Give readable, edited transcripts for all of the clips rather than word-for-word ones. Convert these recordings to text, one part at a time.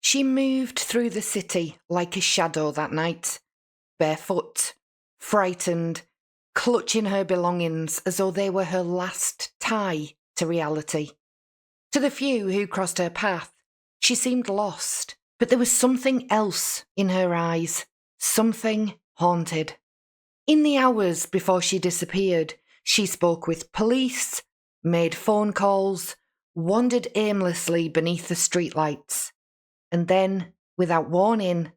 She moved through the city like a shadow that night, barefoot, frightened, clutching her belongings as though they were her last tie to reality. To the few who crossed her path, she seemed lost, but there was something else in her eyes, something haunted. In the hours before she disappeared, she spoke with police, made phone calls, wandered aimlessly beneath the streetlights. And then, without warning,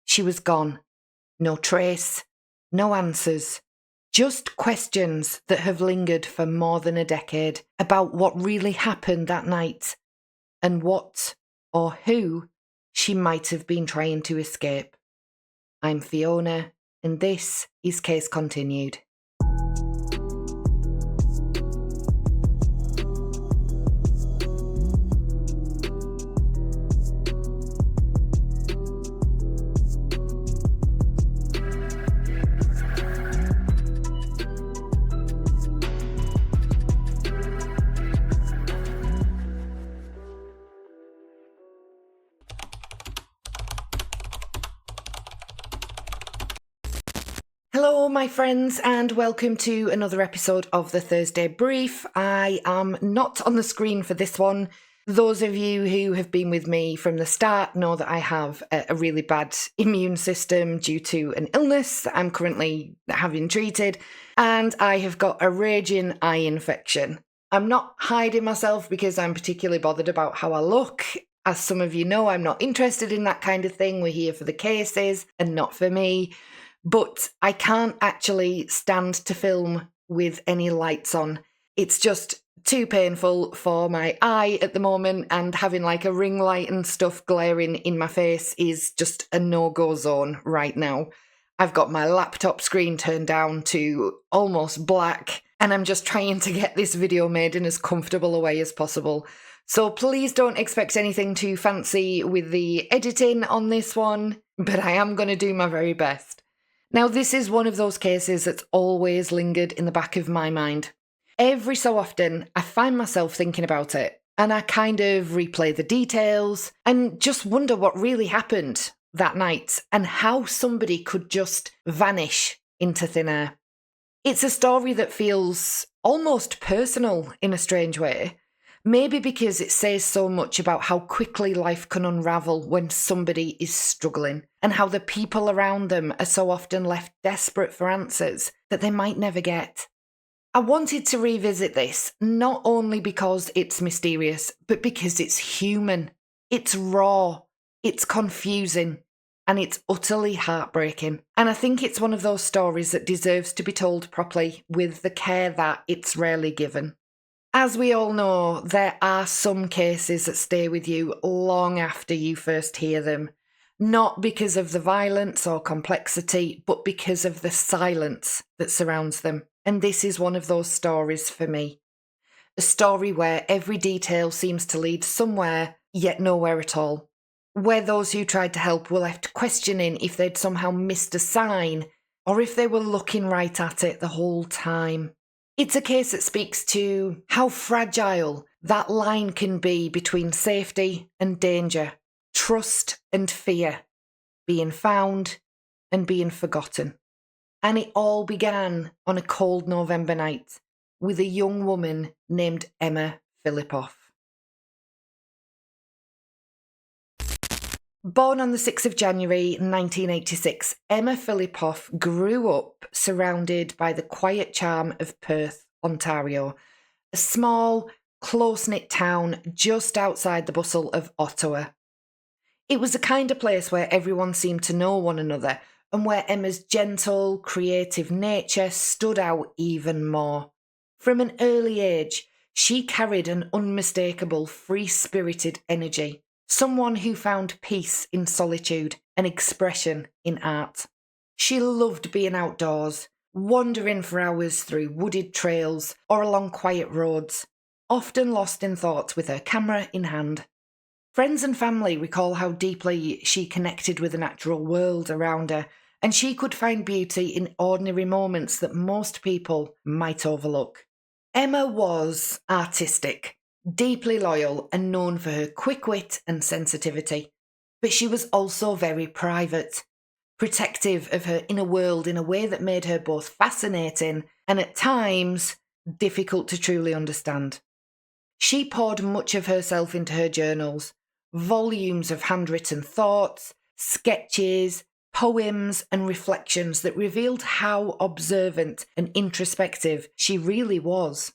she was gone. No trace, no answers, just questions that have lingered for more than a decade about what really happened that night and what or who she might have been trying to escape. I'm Fiona, and this is Case Continued. Hello, my friends, and welcome to another episode of the Thursday Brief. I am not on the screen for this one. Those of you who have been with me from the start know that I have a really bad immune system due to an illness that I'm currently having treated, and I have got a raging eye infection. I'm not hiding myself because I'm particularly bothered about how I look. As some of you know, I'm not interested in that kind of thing. We're here for the cases and not for me. But I can't actually stand to film with any lights on. It's just too painful for my eye at the moment, and having like a ring light and stuff glaring in my face is just a no-go zone right now. I've got my laptop screen turned down to almost black, and I'm just trying to get this video made in as comfortable a way as possible. So please don't expect anything too fancy with the editing on this one, but I am going to do my very best. Now, this is one of those cases that's always lingered in the back of my mind. Every so often, I find myself thinking about it, and I kind of replay the details and just wonder what really happened that night and how somebody could just vanish into thin air. It's a story that feels almost personal in a strange way. Maybe because it says so much about how quickly life can unravel when somebody is struggling, and how the people around them are so often left desperate for answers that they might never get. I wanted to revisit this, not only because it's mysterious, but because it's human. It's raw, it's confusing, and it's utterly heartbreaking. And I think it's one of those stories that deserves to be told properly with the care that it's rarely given. As we all know, there are some cases that stay with you long after you first hear them, not because of the violence or complexity, but because of the silence that surrounds them. And this is one of those stories for me. A story where every detail seems to lead somewhere, yet nowhere at all. Where those who tried to help were left questioning if they'd somehow missed a sign, or if they were looking right at it the whole time. It's a case that speaks to how fragile that line can be between safety and danger, trust and fear, being found and being forgotten. And it all began on a cold November night with a young woman named Emma Fillipoff. Born on the 6th of January 1986, Emma Fillipoff grew up surrounded by the quiet charm of Perth, Ontario, a small, close-knit town just outside the bustle of Ottawa. It was the kind of place where everyone seemed to know one another, and where Emma's gentle, creative nature stood out even more. From an early age, she carried an unmistakable, free-spirited energy. Someone who found peace in solitude and expression in art. She loved being outdoors, wandering for hours through wooded trails or along quiet roads, often lost in thought with her camera in hand. Friends and family recall how deeply she connected with the natural world around her, and she could find beauty in ordinary moments that most people might overlook. Emma was artistic, deeply loyal and known for her quick wit and sensitivity. But she was also very private, protective of her inner world in a way that made her both fascinating and at times difficult to truly understand. She poured much of herself into her journals, volumes of handwritten thoughts, sketches, poems, and reflections that revealed how observant and introspective she really was.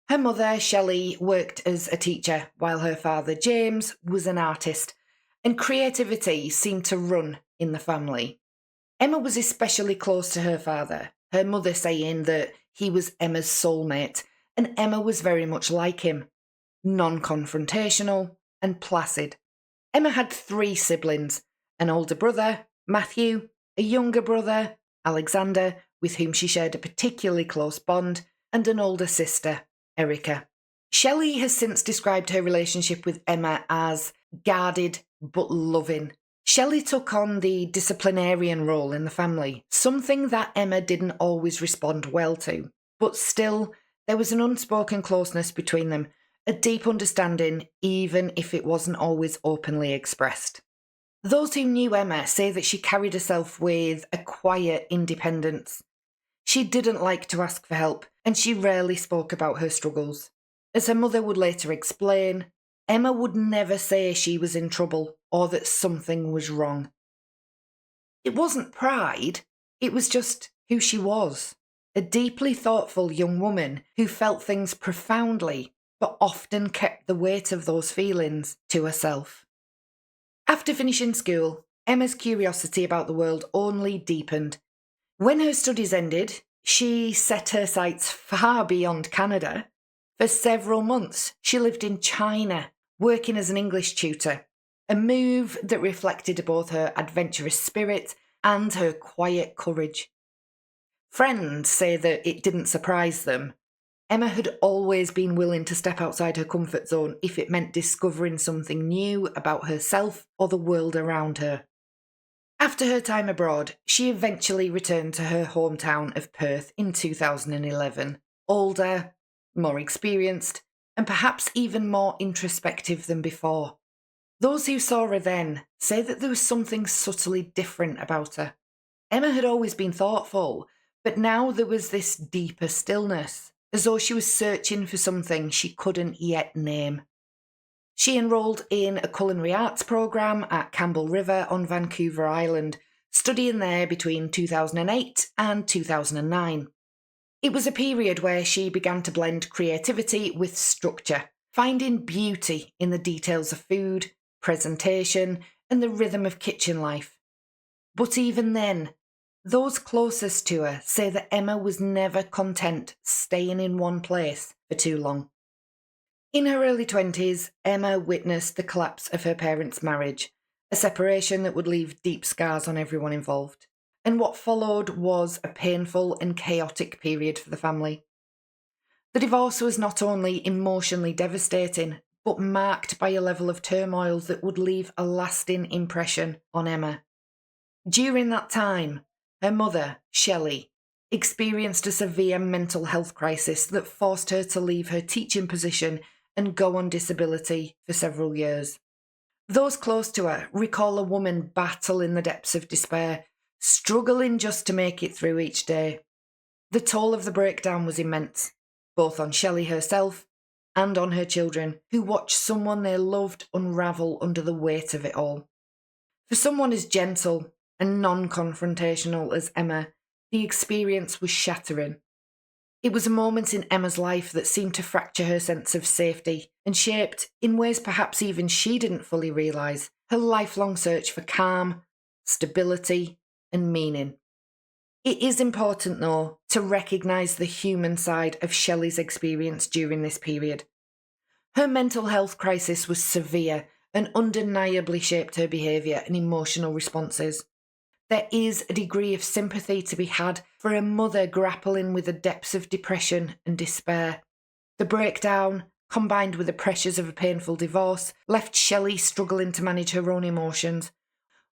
Her mother, Shelley, worked as a teacher, while her father, James, was an artist, and creativity seemed to run in the family. Emma was especially close to her father, her mother saying that he was Emma's soulmate, and Emma was very much like him, non-confrontational and placid. Emma had 3 siblings, an older brother, Matthew, a younger brother, Alexander, with whom she shared a particularly close bond, and an older sister, Erica. Shelley has since described her relationship with Emma as guarded but loving. Shelley took on the disciplinarian role in the family, something that Emma didn't always respond well to. But still, there was an unspoken closeness between them, a deep understanding, even if it wasn't always openly expressed. Those who knew Emma say that she carried herself with a quiet independence. She didn't like to ask for help, and she rarely spoke about her struggles. As her mother would later explain, Emma would never say she was in trouble or that something was wrong. It wasn't pride, it was just who she was. A deeply thoughtful young woman who felt things profoundly, but often kept the weight of those feelings to herself. After finishing school, Emma's curiosity about the world only deepened. When her studies ended, she set her sights far beyond Canada. For several months, she lived in China, working as an English tutor, a move that reflected both her adventurous spirit and her quiet courage. Friends say that it didn't surprise them. Emma had always been willing to step outside her comfort zone if it meant discovering something new about herself or the world around her. After her time abroad, she eventually returned to her hometown of Perth in 2011, older, more experienced, and perhaps even more introspective than before. Those who saw her then say that there was something subtly different about her. Emma had always been thoughtful, but now there was this deeper stillness, as though she was searching for something she couldn't yet name. She enrolled in a culinary arts programme at Campbell River on Vancouver Island, studying there between 2008 and 2009. It was a period where she began to blend creativity with structure, finding beauty in the details of food, presentation, and the rhythm of kitchen life. But even then, those closest to her say that Emma was never content staying in one place for too long. In her early 20s, Emma witnessed the collapse of her parents' marriage, a separation that would leave deep scars on everyone involved. And what followed was a painful and chaotic period for the family. The divorce was not only emotionally devastating, but marked by a level of turmoil that would leave a lasting impression on Emma. During that time, her mother, Shelley, experienced a severe mental health crisis that forced her to leave her teaching position and go on disability for several years. Those close to her recall a woman battle in the depths of despair, struggling just to make it through each day. The toll of the breakdown was immense, both on Shelley herself and on her children, who watched someone they loved unravel under the weight of it all. For someone as gentle and non-confrontational as Emma, the experience was shattering. It was a moment in Emma's life that seemed to fracture her sense of safety and shaped, in ways perhaps even she didn't fully realise, her lifelong search for calm, stability, and meaning. It is important, though, to recognise the human side of Shelley's experience during this period. Her mental health crisis was severe and undeniably shaped her behaviour and emotional responses. There is a degree of sympathy to be had for a mother grappling with the depths of depression and despair. The breakdown, combined with the pressures of a painful divorce, left Shelley struggling to manage her own emotions.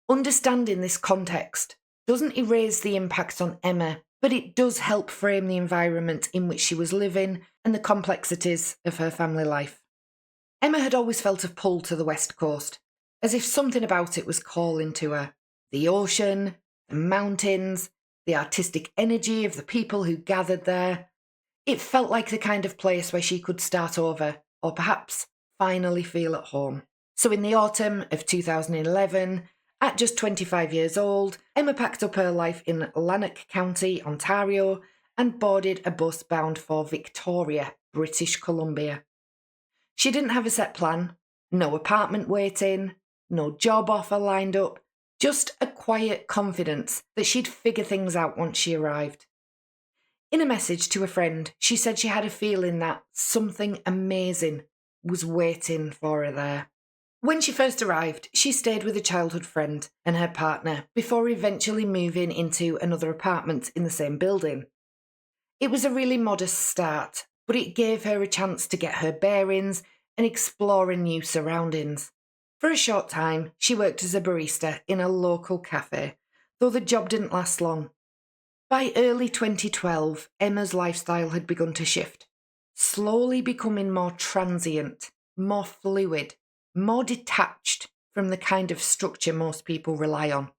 Understanding this context doesn't erase the impact on Emma, but it does help frame the environment in which she was living and the complexities of her family life. Emma had always felt a pull to the West Coast. as if something about it was calling to her. The ocean, the mountains, the artistic energy of the people who gathered there. It felt like the kind of place where she could start over, or perhaps finally feel at home. So in the autumn of 2011, at just 25 years old, Emma packed up her life in Lanark County, Ontario, and boarded a bus bound for Victoria, British Columbia. She didn't have a set plan, no apartment waiting, no job offer lined up, just a quiet confidence that she'd figure things out once she arrived. In a message to a friend, she said she had a feeling that something amazing was waiting for her there. When she first arrived, she stayed with a childhood friend and her partner before eventually moving into another apartment in the same building. It was a really modest start, but it gave her a chance to get her bearings and explore new surroundings. For a short time, she worked as a barista in a local cafe, though the job didn't last long. By early 2012, Emma's lifestyle had begun to shift, slowly becoming more transient, more fluid, more detached from the kind of structure most people rely on.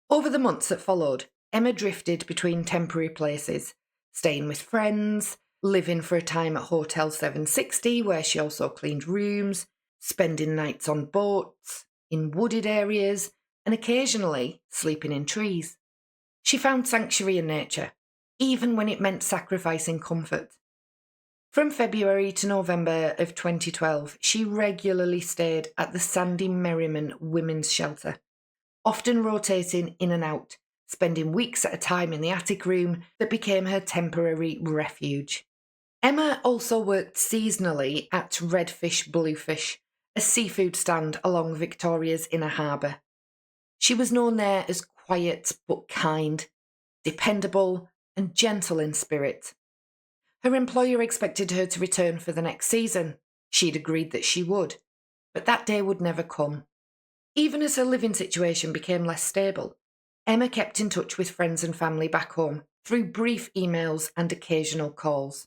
Over the months that followed, Emma drifted between temporary places, staying with friends, living for a time at Hotel 760, where she also cleaned rooms, spending nights on boats, in wooded areas, and occasionally sleeping in trees. She found sanctuary in nature, even when it meant sacrificing comfort. From February to November of 2012, she regularly stayed at the Sandy Merriman Women's Shelter, often rotating in and out, spending weeks at a time in the attic room that became her temporary refuge. Emma also worked seasonally at Redfish Bluefish, a seafood stand along Victoria's inner harbour. She was known there as quiet but kind, dependable and gentle in spirit. Her employer expected her to return for the next season. She'd agreed that she would, but that day would never come. Even as her living situation became less stable, Emma kept in touch with friends and family back home through brief emails and occasional calls.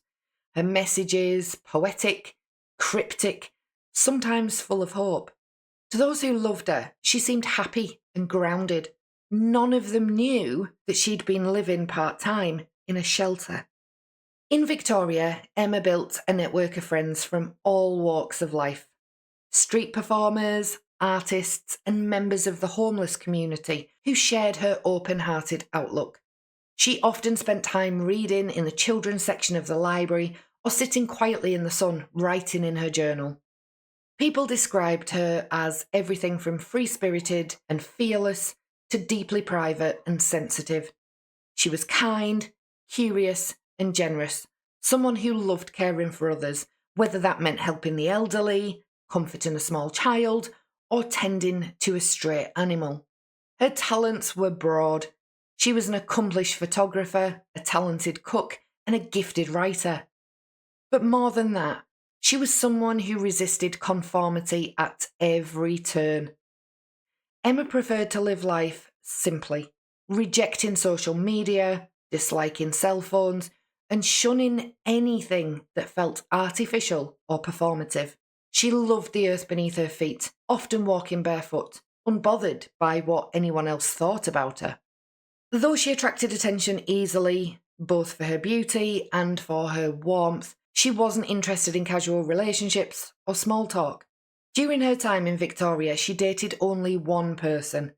Her messages, poetic, cryptic, sometimes full of hope. To those who loved her, she seemed happy and grounded. None of them knew that she'd been living part-time in a shelter. In Victoria, Emma built a network of friends from all walks of life. Street performers, artists, and members of the homeless community who shared her open-hearted outlook. She often spent time reading in the children's section of the library or sitting quietly in the sun, writing in her journal. People described her as everything from free-spirited and fearless to deeply private and sensitive. She was kind, curious, and generous, someone who loved caring for others, whether that meant helping the elderly, comforting a small child, or tending to a stray animal. Her talents were broad. She was an accomplished photographer, a talented cook, and a gifted writer. But more than that, she was someone who resisted conformity at every turn. Emma preferred to live life simply, rejecting social media, disliking cell phones, and shunning anything that felt artificial or performative. She loved the earth beneath her feet, often walking barefoot, unbothered by what anyone else thought about her. Though she attracted attention easily, both for her beauty and for her warmth, she wasn't interested in casual relationships or small talk. During her time in Victoria, she dated only one person,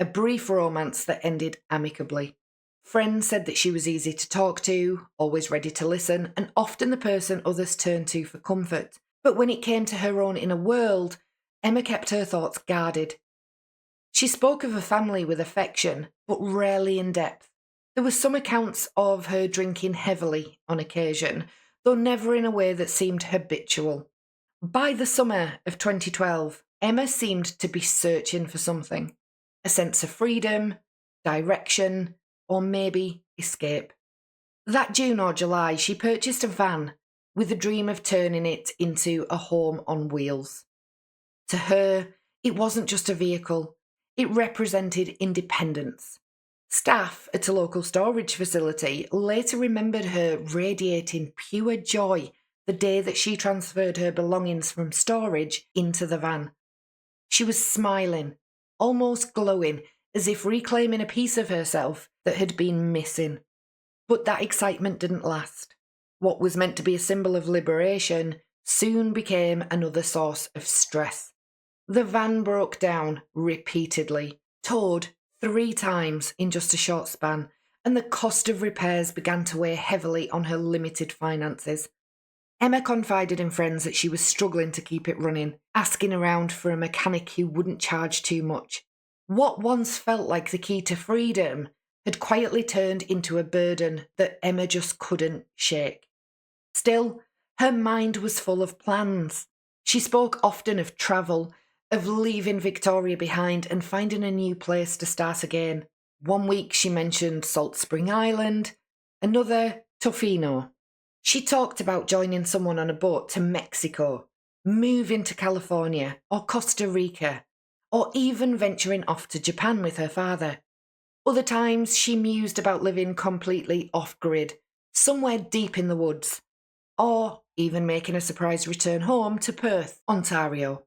a brief romance that ended amicably. Friends said that she was easy to talk to, always ready to listen, and often the person others turned to for comfort. But when it came to her own inner world, Emma kept her thoughts guarded. She spoke of her family with affection, but rarely in depth. There were some accounts of her drinking heavily on occasion, though never in a way that seemed habitual. By the summer of 2012, Emma seemed to be searching for something. A sense of freedom, direction, or maybe escape. That June or July, she purchased a van with the dream of turning it into a home on wheels. To her, it wasn't just a vehicle. It represented independence. Staff at a local storage facility later remembered her radiating pure joy the day that she transferred her belongings from storage into the van. She was smiling, almost glowing, as if reclaiming a piece of herself that had been missing. But that excitement didn't last. What was meant to be a symbol of liberation soon became another source of stress. The van broke down repeatedly, towed 3 times in just a short span, and the cost of repairs began to weigh heavily on her limited finances. Emma confided in friends that she was struggling to keep it running, asking around for a mechanic who wouldn't charge too much. What once felt like the key to freedom had quietly turned into a burden that Emma just couldn't shake. Still, her mind was full of plans. She spoke often of travel, of leaving Victoria behind and finding a new place to start again. One week she mentioned Salt Spring Island, another Tofino. She talked about joining someone on a boat to Mexico, moving to California or Costa Rica, or even venturing off to Japan with her father. Other times she mused about living completely off-grid, somewhere deep in the woods, or even making a surprise return home to Perth, Ontario.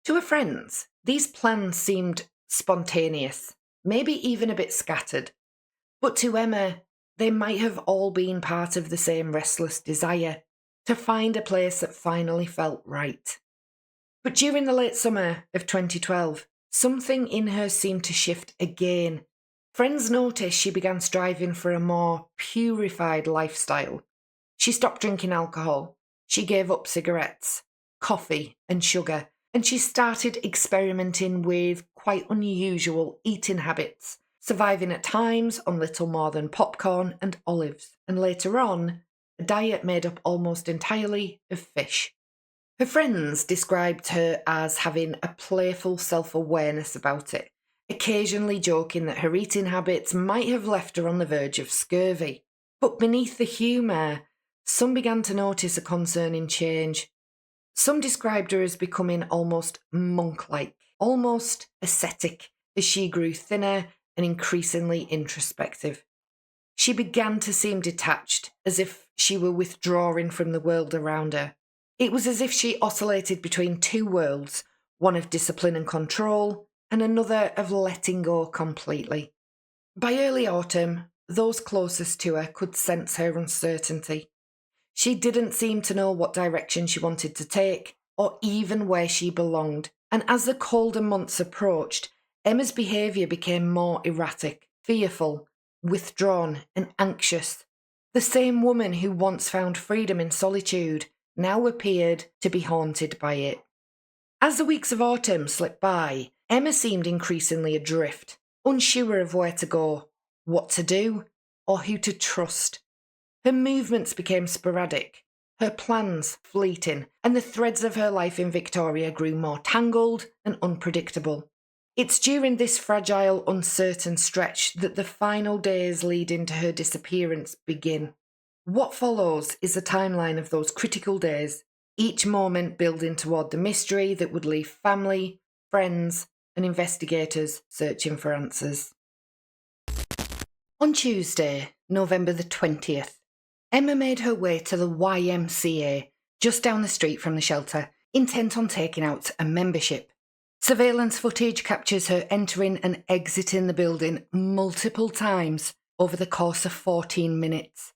To her friends, these plans seemed spontaneous, maybe even a bit scattered. But to Emma, they might have all been part of the same restless desire to find a place that finally felt right. But during the late summer of 2012, something in her seemed to shift again. Friends noticed she began striving for a more purified lifestyle. She stopped drinking alcohol, she gave up cigarettes, coffee and sugar, and she started experimenting with quite unusual eating habits, surviving at times on little more than popcorn and olives, and later on, a diet made up almost entirely of fish. Her friends described her as having a playful self-awareness about it, occasionally joking that her eating habits might have left her on the verge of scurvy. But beneath the humour, some began to notice a concerning change. Some described her as becoming almost monk-like, almost ascetic, as she grew thinner and increasingly introspective. She began to seem detached, as if she were withdrawing from the world around her. It was as if she oscillated between 2 worlds, one of discipline and control, and another of letting go completely. By early autumn, those closest to her could sense her uncertainty. She didn't seem to know what direction she wanted to take, or even where she belonged, and as the colder months approached, Emma's behaviour became more erratic, fearful, withdrawn and anxious. The same woman who once found freedom in solitude now appeared to be haunted by it. As the weeks of autumn slipped by, Emma seemed increasingly adrift, unsure of where to go, what to do, or who to trust. Her movements became sporadic, her plans fleeting, and the threads of her life in Victoria grew more tangled and unpredictable. It's during this fragile, uncertain stretch that the final days leading to her disappearance begin. What follows is a timeline of those critical days, each moment building toward the mystery that would leave family, friends, and investigators searching for answers. On Tuesday, November the 20th, Emma made her way to the YMCA, just down the street from the shelter, intent on taking out a membership. Surveillance footage captures her entering and exiting the building multiple times over the course of 14 minutes.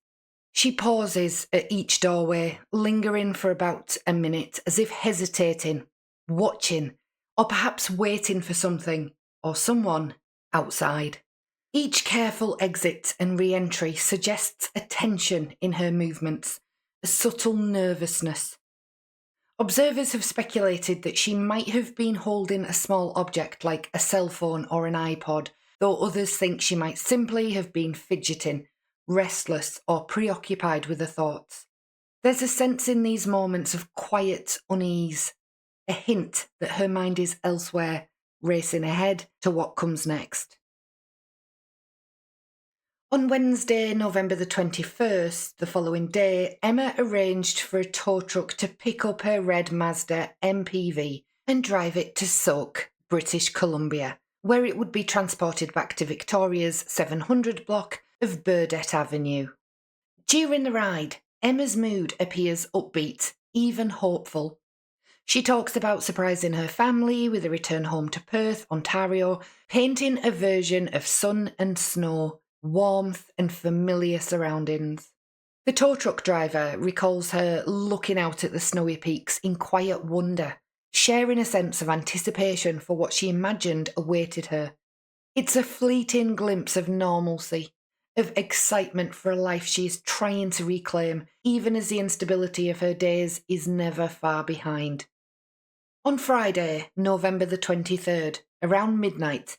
She pauses at each doorway, lingering for about a minute, as if hesitating, watching, or perhaps waiting for something or someone outside. Each careful exit and re-entry suggests a tension in her movements, a subtle nervousness. Observers have speculated that she might have been holding a small object like a cell phone or an iPod, though others think she might simply have been fidgeting, restless or preoccupied with her thoughts. There's a sense in these moments of quiet unease, a hint that her mind is elsewhere, racing ahead to what comes next. On Wednesday, November the 21st, the following day, Emma arranged for a tow truck to pick up her red Mazda MPV and drive it to Soak, British Columbia, where it would be transported back to Victoria's 700 block of Burdett Avenue. During the ride, Emma's mood appears upbeat, even hopeful. She talks about surprising her family with a return home to Perth, Ontario, painting a version of sun and snow, warmth and familiar surroundings. The tow truck driver recalls her looking out at the snowy peaks in quiet wonder, sharing a sense of anticipation for what she imagined awaited her. It's a fleeting glimpse of normalcy, of excitement for a life she is trying to reclaim, even as the instability of her days is never far behind. On Friday, November the 23rd, around midnight,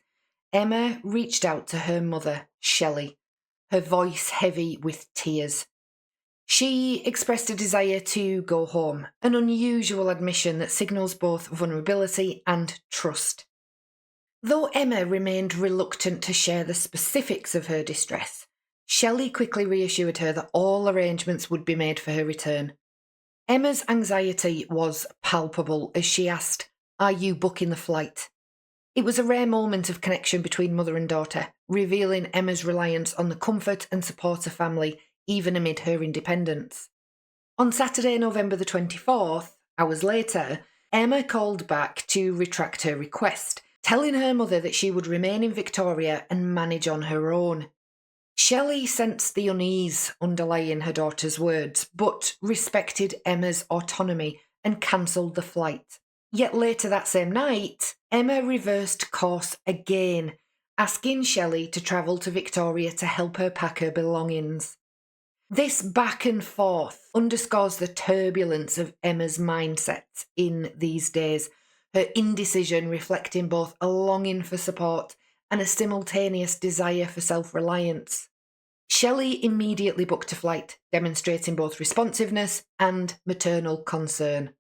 Emma reached out to her mother, Shelley, her voice heavy with tears. She expressed a desire to go home, an unusual admission that signals both vulnerability and trust. Though Emma remained reluctant to share the specifics of her distress, Shelley quickly reassured her that all arrangements would be made for her return. Emma's anxiety was palpable as she asked, "Are you booking the flight?" It was a rare moment of connection between mother and daughter, revealing Emma's reliance on the comfort and support of family, even amid her independence. On Saturday, November the 24th, hours later, Emma called back to retract her request, telling her mother that she would remain in Victoria and manage on her own. Shelley sensed the unease underlying her daughter's words, but respected Emma's autonomy and cancelled the flight. Yet later that same night, Emma reversed course again, asking Shelley to travel to Victoria to help her pack her belongings. This back and forth underscores the turbulence of Emma's mindset in these days, her indecision reflecting both a longing for support and a simultaneous desire for self-reliance. Shelley immediately booked a flight, demonstrating both responsiveness and maternal concern.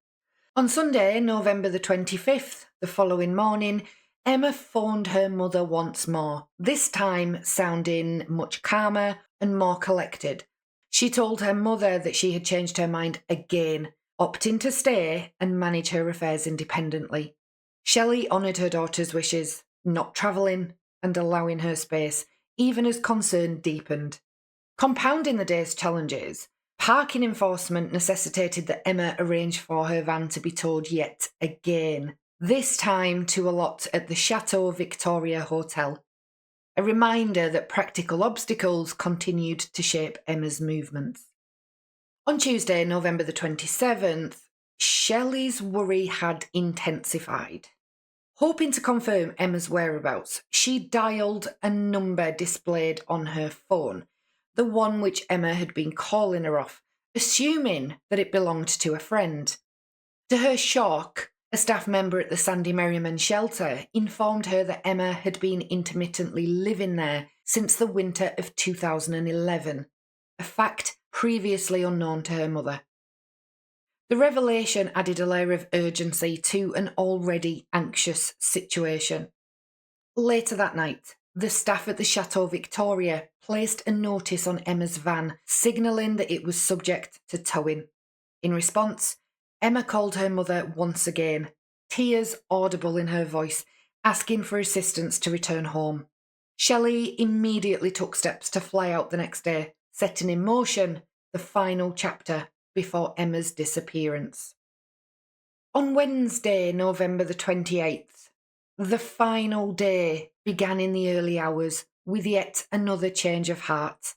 On Sunday, November the 25th, the following morning, Emma phoned her mother once more, this time sounding much calmer and more collected. She told her mother that she had changed her mind again, opting to stay and manage her affairs independently. Shelley honoured her daughter's wishes, not travelling and allowing her space, even as concern deepened. Compounding the day's challenges, parking enforcement necessitated that Emma arrange for her van to be towed yet again, this time to a lot at the Chateau Victoria Hotel. A reminder that practical obstacles continued to shape Emma's movements. On Tuesday, November the 27th, Shelley's worry had intensified. Hoping to confirm Emma's whereabouts, she dialed a number displayed on her phone, the one which Emma had been calling her off, assuming that it belonged to a friend. To her shock, a staff member at the Sandy Merriman shelter informed her that Emma had been intermittently living there since the winter of 2011, a fact previously unknown to her mother. The revelation added a layer of urgency to an already anxious situation. Later that night, the staff at the Chateau Victoria placed a notice on Emma's van, signalling that it was subject to towing. In response, Emma called her mother once again, tears audible in her voice, asking for assistance to return home. Shelley immediately took steps to fly out the next day, setting in motion the final chapter before Emma's disappearance. On Wednesday, November the 28th, the final day began in the early hours with yet another change of heart.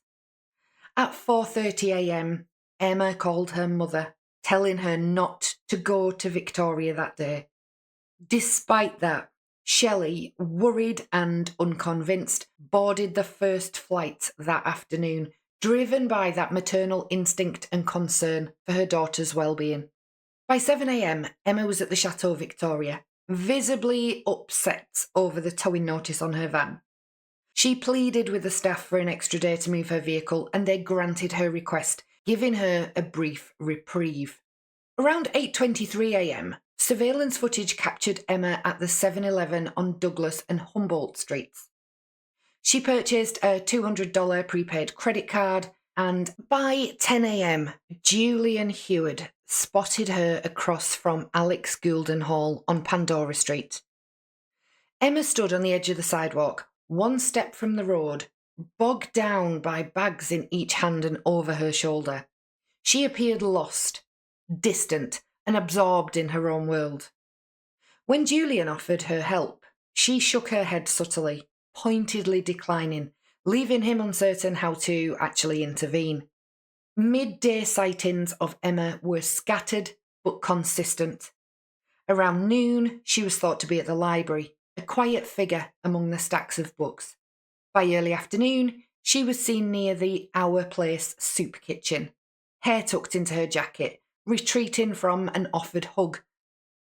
At 4:30 a.m, Emma called her mother, telling her not to go to Victoria that day. Despite that, Shelley, worried and unconvinced, boarded the first flight that afternoon, driven by that maternal instinct and concern for her daughter's well-being. By 7 a.m, Emma was at the Chateau Victoria, visibly upset over the towing notice on her van. She pleaded with the staff for an extra day to move her vehicle, and they granted her request, giving her a brief reprieve. Around 8:23 a.m, surveillance footage captured Emma at the 7-Eleven on Douglas and Humboldt Streets. She purchased a $200 prepaid credit card, and by 10 a.m, Julian Heward spotted her across from Alex Guldenhall on Pandora Street. Emma stood on the edge of the sidewalk, one step from the road, bogged down by bags in each hand and over her shoulder. She appeared lost, distant, and absorbed in her own world. When Julian offered her help, she shook her head subtly, pointedly declining, leaving him uncertain how to actually intervene. Midday sightings of Emma were scattered but consistent. Around noon, she was thought to be at the library, a quiet figure among the stacks of books. By early afternoon, she was seen near the Our Place soup kitchen, hair tucked into her jacket, retreating from an offered hug.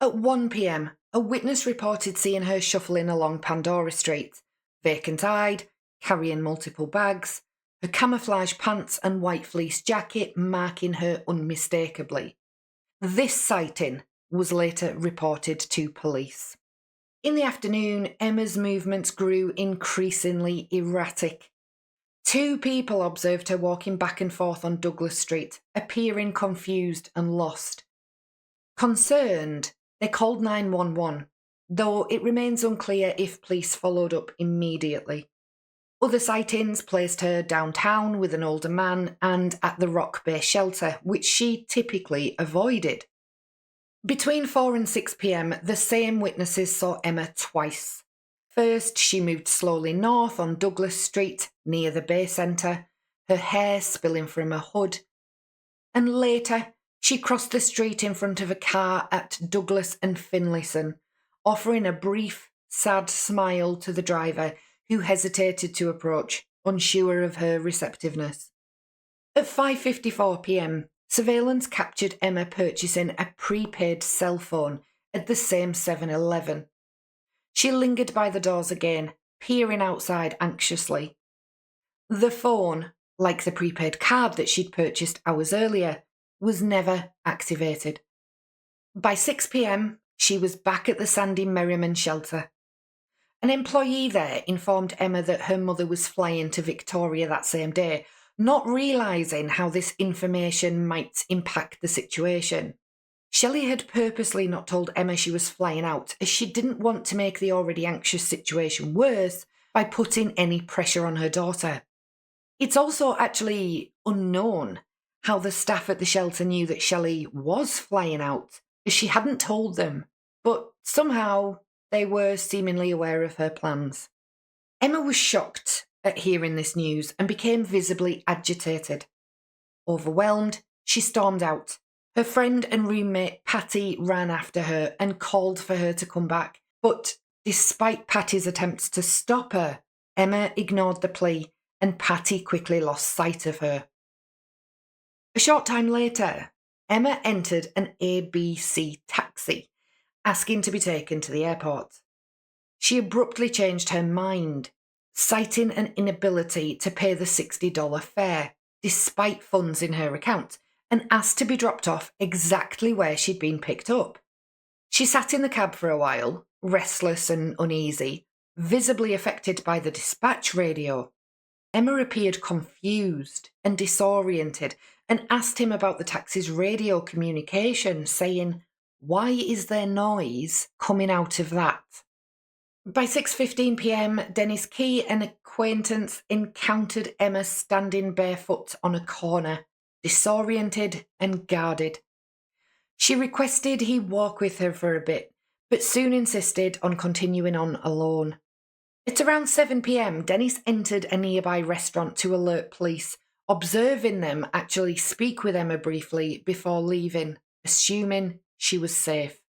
At 1 p.m, a witness reported seeing her shuffling along Pandora Street, vacant-eyed, carrying multiple bags, her camouflage pants and white fleece jacket marking her unmistakably. This sighting was later reported to police. In the afternoon, Emma's movements grew increasingly erratic. 2 people observed her walking back and forth on Douglas Street, appearing confused and lost. Concerned, they called 911, though it remains unclear if police followed up immediately. Other sightings placed her downtown with an older man and at the Rock Bay shelter, which she typically avoided. Between 4 and 6 p.m, the same witnesses saw Emma twice. First, she moved slowly north on Douglas Street, near the Bay Centre, her hair spilling from her hood. And later, she crossed the street in front of a car at Douglas and Finlayson, offering a brief, sad smile to the driver, who hesitated to approach, unsure of her receptiveness. At 5:54 p.m, surveillance captured Emma purchasing a prepaid cell phone at the same 7-Eleven. She lingered by the doors again, peering outside anxiously. The phone, like the prepaid card that she'd purchased hours earlier, was never activated. By 6 p.m, she was back at the Sandy Merriman shelter. An employee there informed Emma that her mother was flying to Victoria that same day, not realising how this information might impact the situation. Shelley had purposely not told Emma she was flying out, as she didn't want to make the already anxious situation worse by putting any pressure on her daughter. It's also actually unknown how the staff at the shelter knew that Shelley was flying out, as she hadn't told them, but somehow they were seemingly aware of her plans. Emma was shocked at hearing this news and became visibly agitated. Overwhelmed, she stormed out. Her friend and roommate Patty ran after her and called for her to come back, but despite Patty's attempts to stop her, Emma ignored the plea and Patty quickly lost sight of her. A short time later, Emma entered an ABC taxi, asking to be taken to the airport. She abruptly changed her mind, citing an inability to pay the $60 fare, despite funds in her account, and asked to be dropped off exactly where she'd been picked up. She sat in the cab for a while, restless and uneasy, visibly affected by the dispatch radio. Emma appeared confused and disoriented and asked him about the taxi's radio communication, saying, "Why is there noise coming out of that?" By 6:15 p.m, Dennis Key, an acquaintance, encountered Emma standing barefoot on a corner, disoriented and guarded. She requested he walk with her for a bit, but soon insisted on continuing on alone. At around 7 p.m, Dennis entered a nearby restaurant to alert police, observing them actually speak with Emma briefly before leaving, assuming she was safe.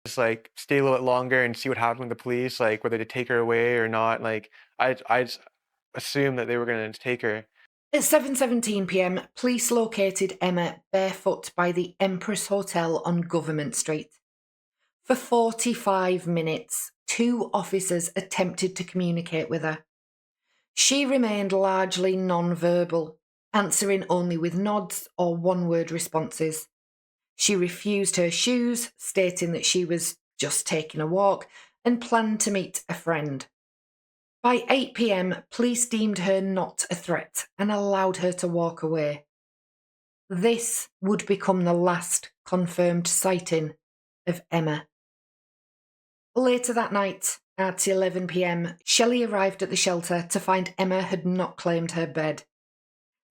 Just stay a little bit longer and see what happened with the police, whether to take her away or not. I just assumed that they were going to take her. At 7:17 p.m, police located Emma barefoot by the Empress Hotel on Government Street. For 45 minutes, 2 officers attempted to communicate with her. She remained largely non-verbal, answering only with nods or one-word responses. She refused her shoes, stating that she was just taking a walk and planned to meet a friend. By 8 p.m, police deemed her not a threat and allowed her to walk away. This would become the last confirmed sighting of Emma. Later that night, at 11 p.m, Shelley arrived at the shelter to find Emma had not claimed her bed.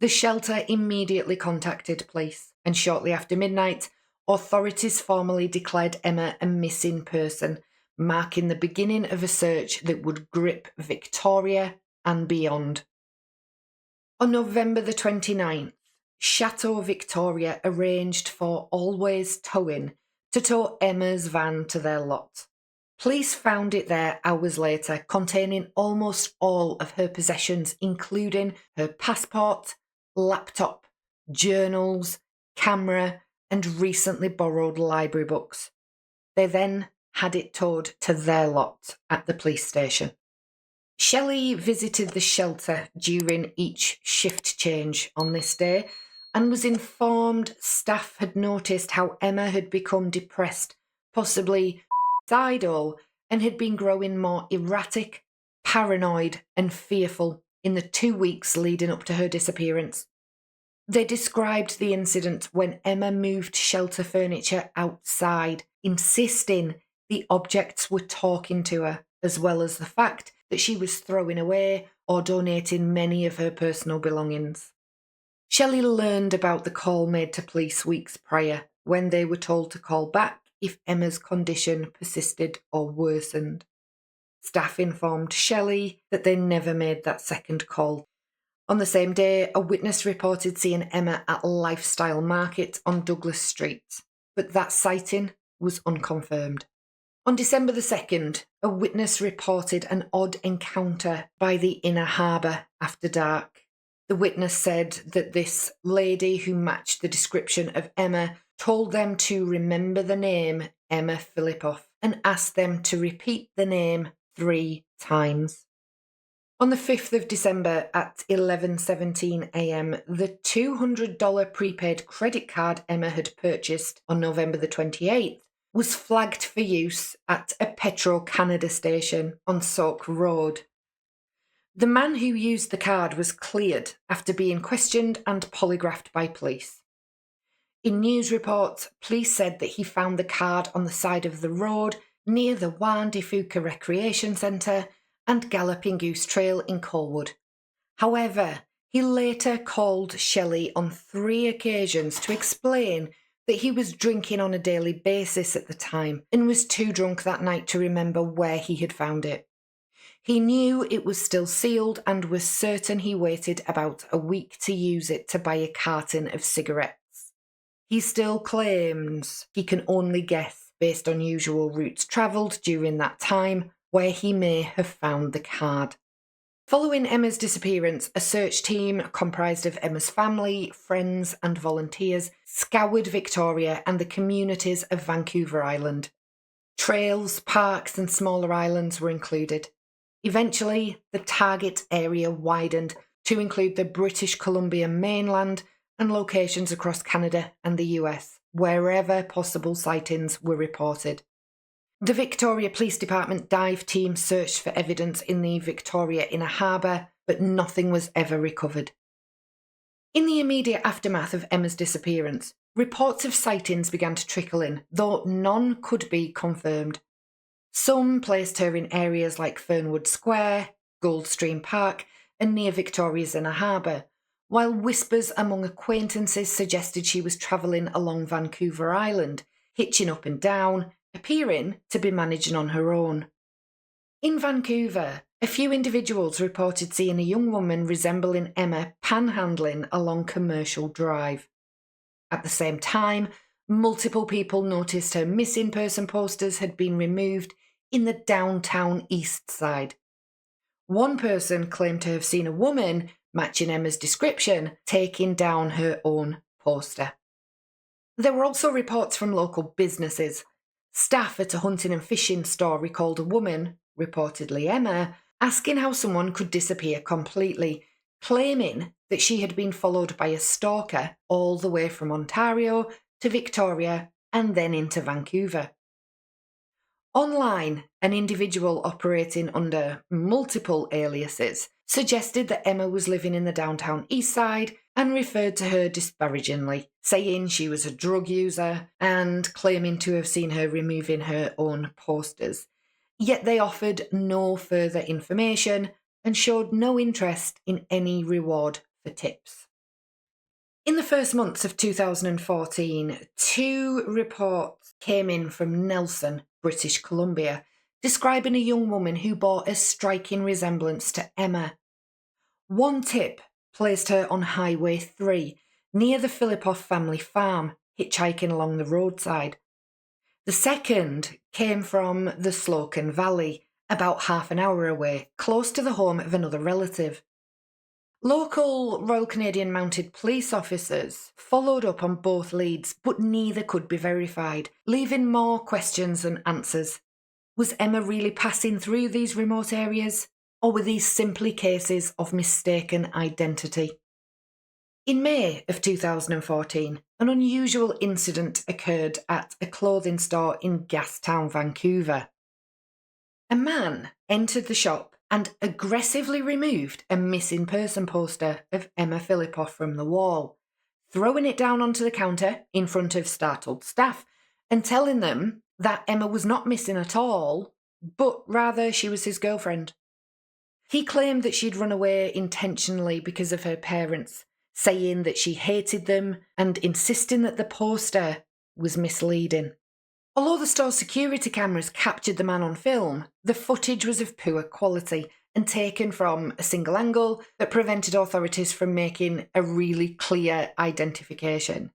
The shelter immediately contacted police, and shortly after midnight, authorities formally declared Emma a missing person, marking the beginning of a search that would grip Victoria and beyond. On November the 29th, Chateau Victoria arranged for Always Towing to tow Emma's van to their lot. Police found it there hours later, containing almost all of her possessions, including her passport, laptop, journals, camera, and recently borrowed library books. They then had it towed to their lot at the police station. Shelley visited the shelter during each shift change on this day and was informed staff had noticed how Emma had become depressed, possibly suicidal, and had been growing more erratic, paranoid, and fearful in the 2 weeks leading up to her disappearance. They described the incident when Emma moved shelter furniture outside, insisting the objects were talking to her, as well as the fact that she was throwing away or donating many of her personal belongings. Shelley learned about the call made to police weeks prior, when they were told to call back if Emma's condition persisted or worsened. Staff informed Shelley that they never made that second call. On the same day, a witness reported seeing Emma at Lifestyle Market on Douglas Street, but that sighting was unconfirmed. On December the 2nd, a witness reported an odd encounter by the inner harbour after dark. The witness said that this lady who matched the description of Emma told them to remember the name Emma Fillipoff and asked them to repeat the name 3 times. On the 5th of December at 11:17 a.m, the $200 prepaid credit card Emma had purchased on November the 28th was flagged for use at a Petro-Canada station on Sauk Road. The man who used the card was cleared after being questioned and polygraphed by police. In news reports, police said that he found the card on the side of the road near the Juan de Fuca Recreation Centre and Galloping Goose Trail in Colwood. However, he later called Shelley on 3 occasions to explain that he was drinking on a daily basis at the time and was too drunk that night to remember where he had found it. He knew it was still sealed and was certain he waited about a week to use it to buy a carton of cigarettes. He still claims he can only guess, based on usual routes travelled during that time, where he may have found the card. Following Emma's disappearance, a search team comprised of Emma's family, friends and volunteers scoured Victoria and the communities of Vancouver Island. Trails, parks and smaller islands were included. Eventually, the target area widened to include the British Columbia mainland and locations across Canada and the US, wherever possible sightings were reported. The Victoria Police Department dive team searched for evidence in the Victoria Inner Harbour, but nothing was ever recovered. In the immediate aftermath of Emma's disappearance, reports of sightings began to trickle in, though none could be confirmed. Some placed her in areas like Fernwood Square, Goldstream Park, and near Victoria's Inner Harbour, while whispers among acquaintances suggested she was travelling along Vancouver Island, hitching up and down, appearing to be managing on her own. In Vancouver, a few individuals reported seeing a young woman resembling Emma panhandling along Commercial Drive. At the same time, multiple people noticed her missing person posters had been removed in the downtown east side. One person claimed to have seen a woman, matching Emma's description, taking down her own poster. There were also reports from local businesses. Staff at a hunting and fishing store recalled a woman, reportedly Emma, asking how someone could disappear completely, claiming that she had been followed by a stalker all the way from Ontario to Victoria and then into Vancouver. Online, an individual operating under multiple aliases suggested that Emma was living in the downtown east side and referred to her disparagingly, saying she was a drug user and claiming to have seen her removing her own posters. Yet they offered no further information and showed no interest in any reward for tips. In the first months of 2014, 2 reports came in from Nelson, British Columbia, describing a young woman who bore a striking resemblance to Emma. One tip placed her on Highway 3, near the Fillipoff family farm, hitchhiking along the roadside. The second came from the Slocum Valley, about half an hour away, close to the home of another relative. Local Royal Canadian Mounted Police officers followed up on both leads, but neither could be verified, leaving more questions than answers. Was Emma really passing through these remote areas, or were these simply cases of mistaken identity? In May of 2014, an unusual incident occurred at a clothing store in Gastown, Vancouver. A man entered the shop and aggressively removed a missing person poster of Emma Fillipoff from the wall, throwing it down onto the counter in front of startled staff and telling them that Emma was not missing at all, but rather she was his girlfriend. He claimed that she'd run away intentionally because of her parents, saying that she hated them and insisting that the poster was misleading. Although the store's security cameras captured the man on film, the footage was of poor quality and taken from a single angle that prevented authorities from making a really clear identification.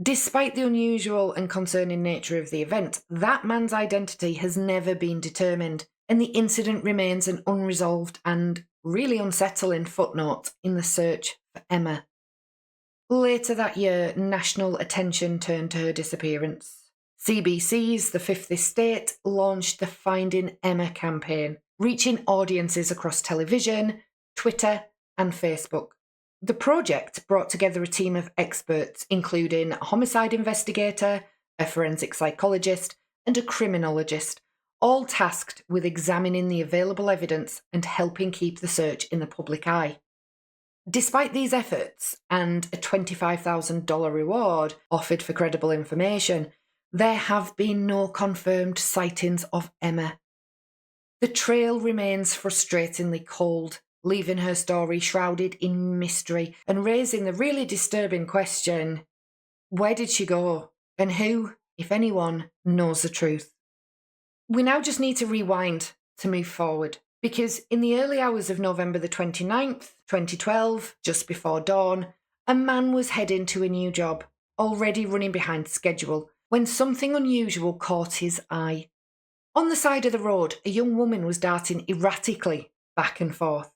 Despite the unusual and concerning nature of the event, that man's identity has never been determined, and the incident remains an unresolved and really unsettling footnote in the search for Emma. Later that year, national attention turned to her disappearance. CBC's The Fifth Estate launched the Finding Emma campaign, reaching audiences across television, Twitter, and Facebook. The project brought together a team of experts, including a homicide investigator, a forensic psychologist, and a criminologist, all tasked with examining the available evidence and helping keep the search in the public eye. Despite these efforts and a $25,000 reward offered for credible information, there have been no confirmed sightings of Emma. The trail remains frustratingly cold, leaving her story shrouded in mystery and raising the really disturbing question, where did she go? And who, if anyone, knows the truth? We now just need to rewind to move forward, because in the early hours of November the 29th, 2012, just before dawn, a man was heading to a new job, already running behind schedule, when something unusual caught his eye. On the side of the road, a young woman was darting erratically back and forth.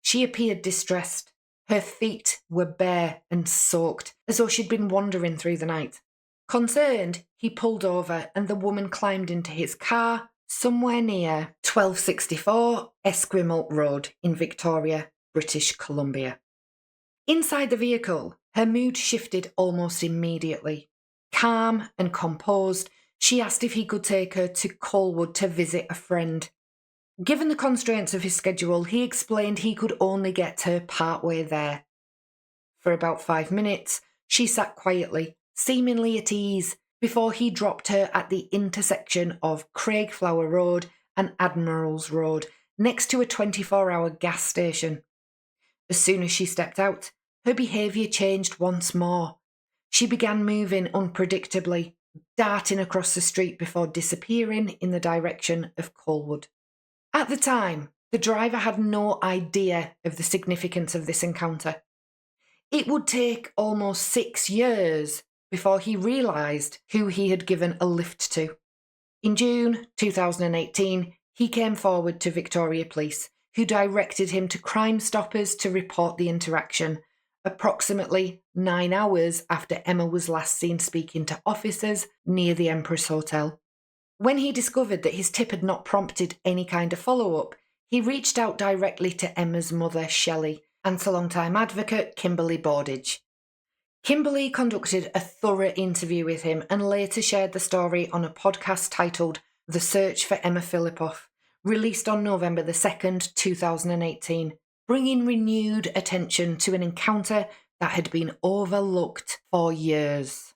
She appeared distressed. Her feet were bare and soaked, as though she'd been wandering through the night. Concerned, he pulled over and the woman climbed into his car somewhere near 1264 Esquimalt Road in Victoria, British Columbia. Inside the vehicle, her mood shifted almost immediately. Calm and composed, she asked if he could take her to Colwood to visit a friend. Given the constraints of his schedule, he explained he could only get her partway there. For about 5 minutes, she sat quietly, seemingly at ease, before he dropped her at the intersection of Craigflower Road and Admirals Road, next to a 24-hour gas station. As soon as she stepped out, her behaviour changed once more. She began moving unpredictably, darting across the street before disappearing in the direction of Colwood. At the time, the driver had no idea of the significance of this encounter. It would take almost 6 years before he realised who he had given a lift to. In June 2018, he came forward to Victoria Police, who directed him to Crime Stoppers to report the interaction, approximately 9 hours after Emma was last seen speaking to officers near the Empress Hotel. When he discovered that his tip had not prompted any kind of follow-up, he reached out directly to Emma's mother, Shelley, and to longtime advocate Kimberly Bordage. Kimberly conducted a thorough interview with him and later shared the story on a podcast titled The Search for Emma Fillipoff, released on November the 2nd, 2018, bringing renewed attention to an encounter that had been overlooked for years.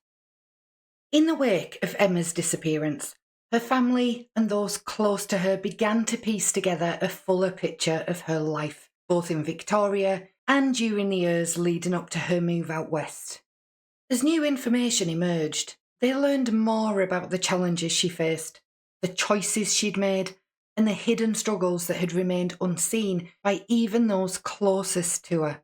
In the wake of Emma's disappearance, her family and those close to her began to piece together a fuller picture of her life, both in Victoria and during the years leading up to her move out west. As new information emerged, they learned more about the challenges she faced, the choices she'd made, and the hidden struggles that had remained unseen by even those closest to her.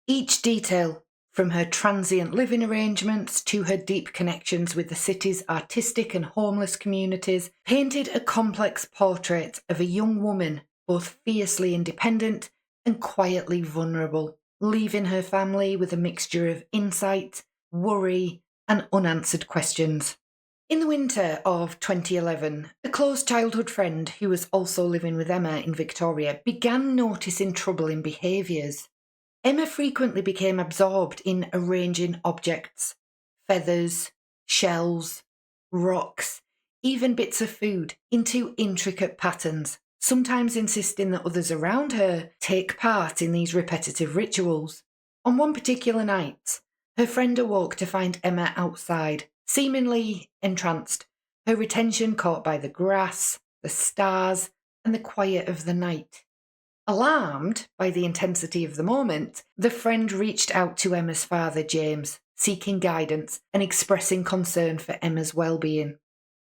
Each detail, from her transient living arrangements to her deep connections with the city's artistic and homeless communities, painted a complex portrait of a young woman both fiercely independent and quietly vulnerable, leaving her family with a mixture of insight, worry, and unanswered questions. In the winter of 2011, a close childhood friend who was also living with Emma in Victoria began noticing troubling behaviours. Emma frequently became absorbed in arranging objects, feathers, shells, rocks, even bits of food, into intricate patterns, sometimes insisting that others around her take part in these repetitive rituals. On one particular night, her friend awoke to find Emma outside, seemingly entranced, her attention caught by the grass, the stars, and the quiet of the night. Alarmed by the intensity of the moment, the friend reached out to Emma's father, James, seeking guidance and expressing concern for Emma's well-being.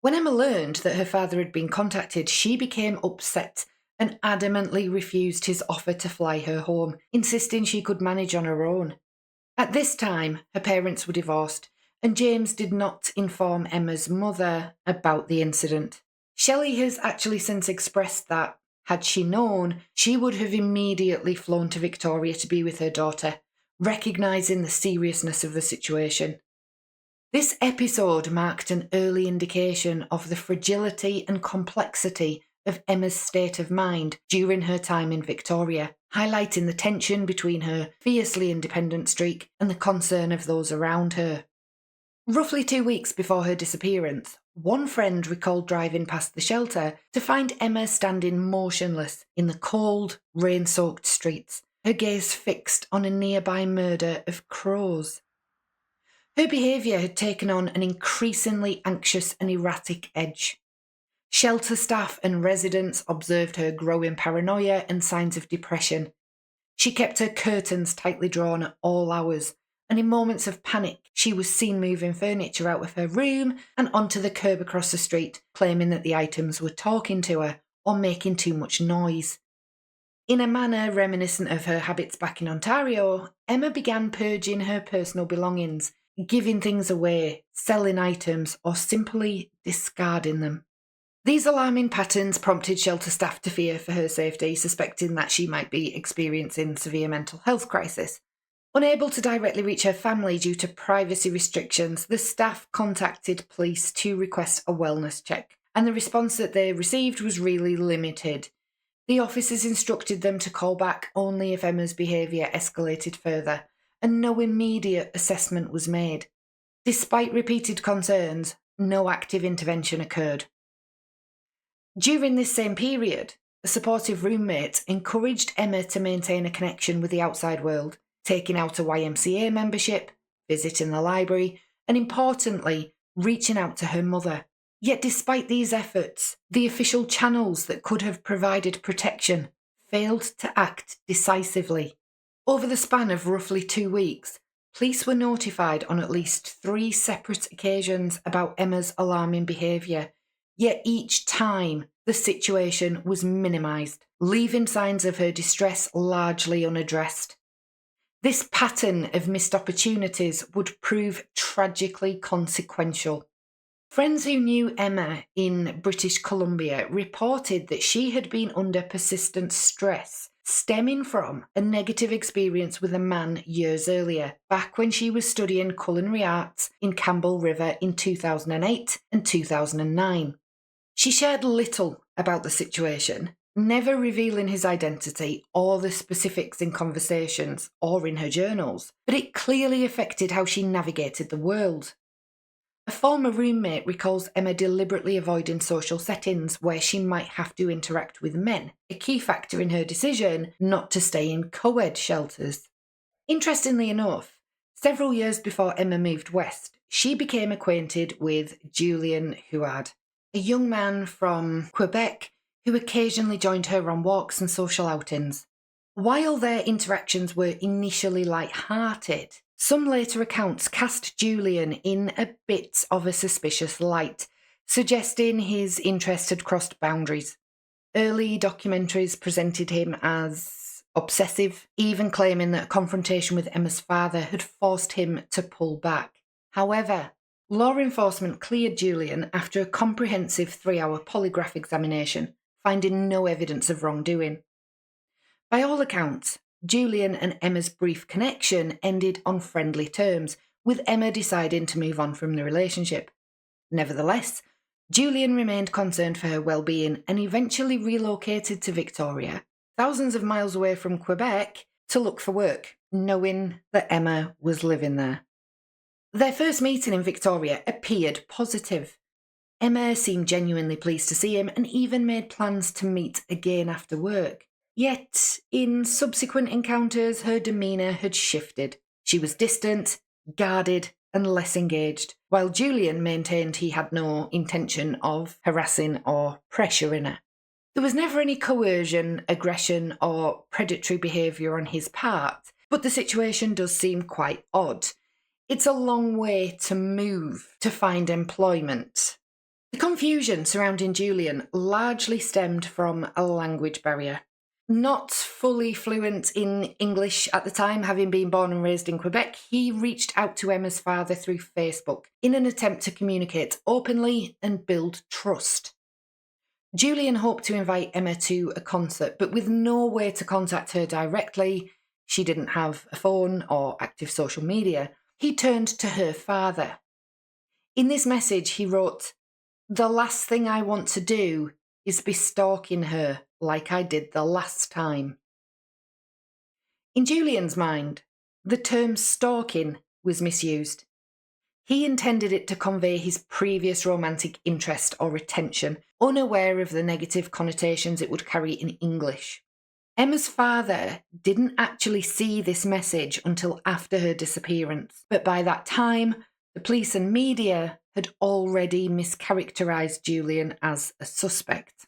When Emma learned that her father had been contacted, she became upset and adamantly refused his offer to fly her home, insisting she could manage on her own. At this time, her parents were divorced, and James did not inform Emma's mother about the incident. Shelley has actually since expressed that, had she known, she would have immediately flown to Victoria to be with her daughter, recognising the seriousness of the situation. This episode marked an early indication of the fragility and complexity of Emma's state of mind during her time in Victoria, highlighting the tension between her fiercely independent streak and the concern of those around her. Roughly 2 weeks before her disappearance, one friend recalled driving past the shelter to find Emma standing motionless in the cold, rain-soaked streets, her gaze fixed on a nearby murder of crows. Her behaviour had taken on an increasingly anxious and erratic edge. Shelter staff and residents observed her growing paranoia and signs of depression. She kept her curtains tightly drawn at all hours, and in moments of panic, she was seen moving furniture out of her room and onto the curb across the street, claiming that the items were talking to her or making too much noise. In a manner reminiscent of her habits back in Ontario, Emma began purging her personal belongings, giving things away, selling items, or simply discarding them. These alarming patterns prompted shelter staff to fear for her safety, suspecting that she might be experiencing severe mental health crisis. Unable to directly reach her family due to privacy restrictions, the staff contacted police to request a wellness check, and the response that they received was really limited. The officers instructed them to call back only if Emma's behaviour escalated further, and no immediate assessment was made. Despite repeated concerns, no active intervention occurred. During this same period, a supportive roommate encouraged Emma to maintain a connection with the outside world, taking out a YMCA membership, visiting the library, and importantly, reaching out to her mother. Yet despite these efforts, the official channels that could have provided protection failed to act decisively. Over the span of roughly 2 weeks, police were notified on at least 3 separate occasions about Emma's alarming behaviour, yet each time the situation was minimised, leaving signs of her distress largely unaddressed. This pattern of missed opportunities would prove tragically consequential. Friends who knew Emma in British Columbia reported that she had been under persistent stress stemming from a negative experience with a man years earlier, back when she was studying culinary arts in Campbell River in 2008 and 2009. She shared little about the situation, never revealing his identity or the specifics in conversations or in her journals, but it clearly affected how she navigated the world. A former roommate recalls Emma deliberately avoiding social settings where she might have to interact with men, a key factor in her decision not to stay in co-ed shelters. Interestingly enough, several years before Emma moved west, she became acquainted with Julien Huard, a young man from Quebec who occasionally joined her on walks and social outings. While their interactions were initially light-hearted, some later accounts cast Julian in a bit of a suspicious light, suggesting his interest had crossed boundaries. Early documentaries presented him as obsessive, even claiming that a confrontation with Emma's father had forced him to pull back. However, law enforcement cleared Julian after a comprehensive 3-hour polygraph examination, finding no evidence of wrongdoing. By all accounts, Julian and Emma's brief connection ended on friendly terms, with Emma deciding to move on from the relationship. Nevertheless, Julian remained concerned for her well-being and eventually relocated to Victoria, thousands of miles away from Quebec, to look for work, knowing that Emma was living there. Their first meeting in Victoria appeared positive. Emma seemed genuinely pleased to see him and even made plans to meet again after work. Yet, in subsequent encounters, her demeanour had shifted. She was distant, guarded, and less engaged, while Julian maintained he had no intention of harassing or pressuring her. There was never any coercion, aggression, or predatory behaviour on his part, but the situation does seem quite odd. It's a long way to move to find employment. The confusion surrounding Julian largely stemmed from a language barrier. Not fully fluent in English at the time, having been born and raised in Quebec, he reached out to Emma's father through Facebook in an attempt to communicate openly and build trust. Julian hoped to invite Emma to a concert, but with no way to contact her directly, she didn't have a phone or active social media, he turned to her father. In this message, he wrote, "The last thing I want to do is be stalking her like I did the last time." In Julian's mind, the term stalking was misused. He intended it to convey his previous romantic interest or attention, unaware of the negative connotations it would carry in English. Emma's father didn't actually see this message until after her disappearance, but by that time, the police and media had already mischaracterized Julian as a suspect.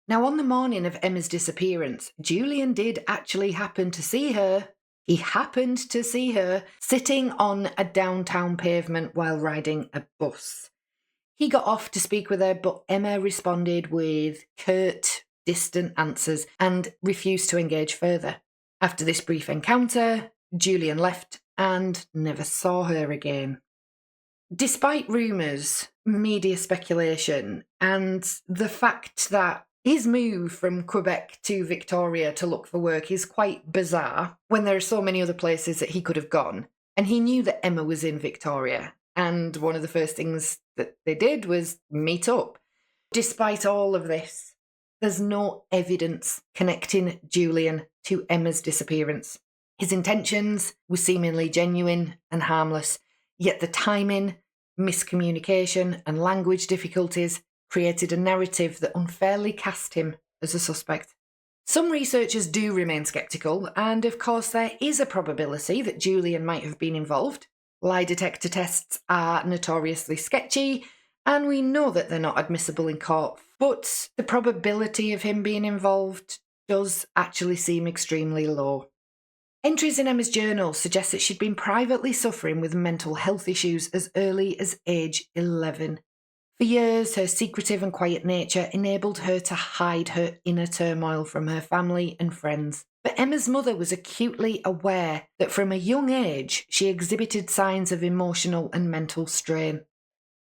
Now, on the morning of Emma's disappearance, Julian did actually happen to see her. He happened to see her sitting on a downtown pavement while riding a bus. He got off to speak with her, but Emma responded with curt, distant answers and refused to engage further. After this brief encounter, Julian left and never saw her again. Despite rumours, media speculation, and the fact that his move from Quebec to Victoria to look for work is quite bizarre when there are so many other places that he could have gone. And he knew that Emma was in Victoria, and one of the first things that they did was meet up. Despite all of this, there's no evidence connecting Julian to Emma's disappearance. His intentions were seemingly genuine and harmless, yet the timing, miscommunication, and language difficulties created a narrative that unfairly cast him as a suspect. Some researchers do remain sceptical, and of course there is a probability that Julian might have been involved. Lie detector tests are notoriously sketchy, and we know that they're not admissible in court, but the probability of him being involved does actually seem extremely low. Entries in Emma's journal suggest that she'd been privately suffering with mental health issues as early as age 11. For years, her secretive and quiet nature enabled her to hide her inner turmoil from her family and friends. But Emma's mother was acutely aware that from a young age, she exhibited signs of emotional and mental strain.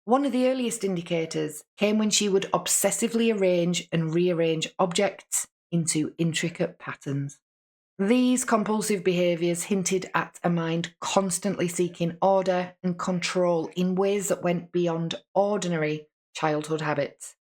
One of the earliest indicators came when she would obsessively arrange and rearrange objects into intricate patterns. These compulsive behaviours hinted at a mind constantly seeking order and control in ways that went beyond ordinary childhood habits.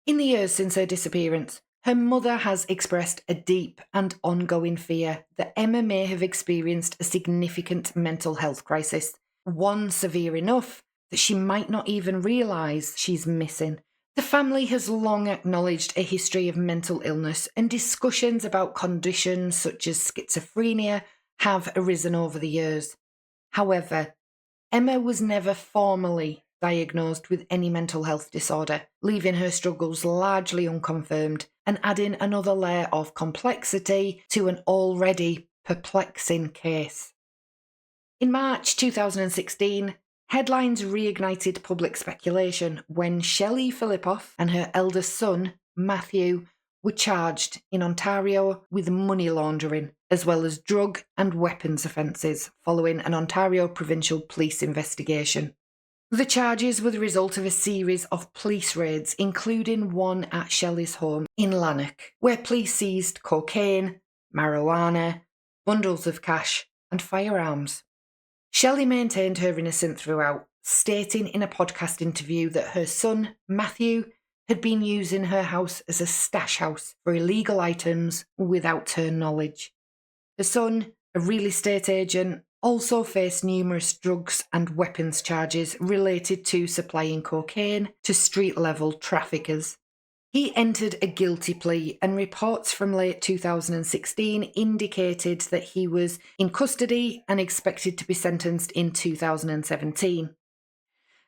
In the years since her disappearance, her mother has expressed a deep and ongoing fear that Emma may have experienced a significant mental health crisis, one severe enough that she might not even realise she's missing. The family has long acknowledged a history of mental illness, and discussions about conditions such as schizophrenia have arisen over the years. However, Emma was never formally diagnosed with any mental health disorder, leaving her struggles largely unconfirmed, and adding another layer of complexity to an already perplexing case. In March 2016, headlines reignited public speculation when Shelley Fillipoff and her eldest son, Matthew, were charged in Ontario with money laundering, as well as drug and weapons offences, following an Ontario Provincial Police investigation. The charges were the result of a series of police raids, including one at Shelley's home in Lanark, where police seized cocaine, marijuana, bundles of cash, and firearms. Shelley maintained her innocence throughout, stating in a podcast interview that her son, Matthew, had been using her house as a stash house for illegal items without her knowledge. Her son, a real estate agent, also faced numerous drugs and weapons charges related to supplying cocaine to street-level traffickers. He entered a guilty plea, and reports from late 2016 indicated that he was in custody and expected to be sentenced in 2017.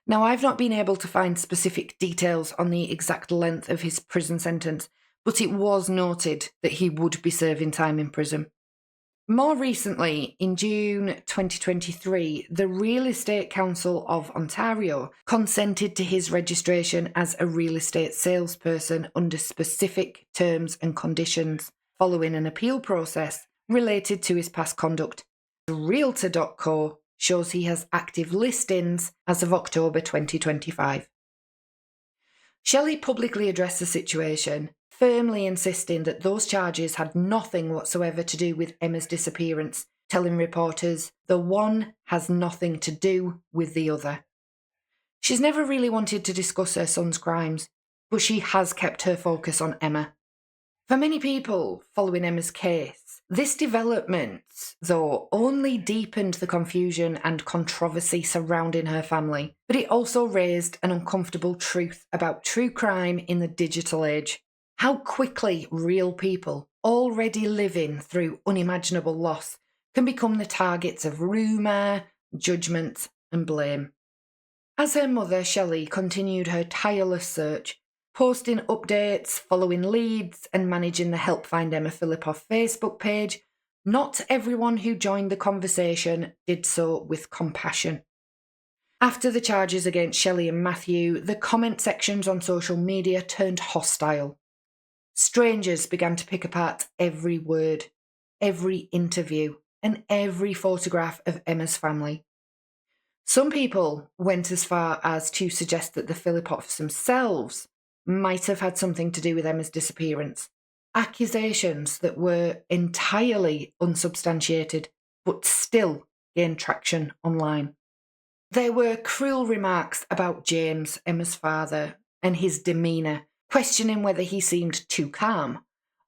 Now, I've not been able to find specific details on the exact length of his prison sentence, but it was noted that he would be serving time in prison. More recently, in June 2023, the Real Estate Council of Ontario consented to his registration as a real estate salesperson under specific terms and conditions, following an appeal process related to his past conduct. Realtor.co shows he has active listings as of October 2025. Shelley publicly addressed the situation, firmly insisting that those charges had nothing whatsoever to do with Emma's disappearance, telling reporters the one has nothing to do with the other. She's never really wanted to discuss her son's crimes, but she has kept her focus on Emma. For many people following Emma's case, this development, though, only deepened the confusion and controversy surrounding her family, but it also raised an uncomfortable truth about true crime in the digital age. How quickly real people, already living through unimaginable loss, can become the targets of rumour, judgment, and blame. As her mother, Shelley, continued her tireless search, posting updates, following leads, and managing the Help Find Emma Fillipoff Facebook page, not everyone who joined the conversation did so with compassion. After the charges against Shelley and Matthew, the comment sections on social media turned hostile. Strangers began to pick apart every word, every interview, and every photograph of Emma's family. Some people went as far as to suggest that the Fillipoffs themselves might have had something to do with Emma's disappearance. Accusations that were entirely unsubstantiated, but still gained traction online. There were cruel remarks about James, Emma's father, and his demeanour, questioning whether he seemed too calm,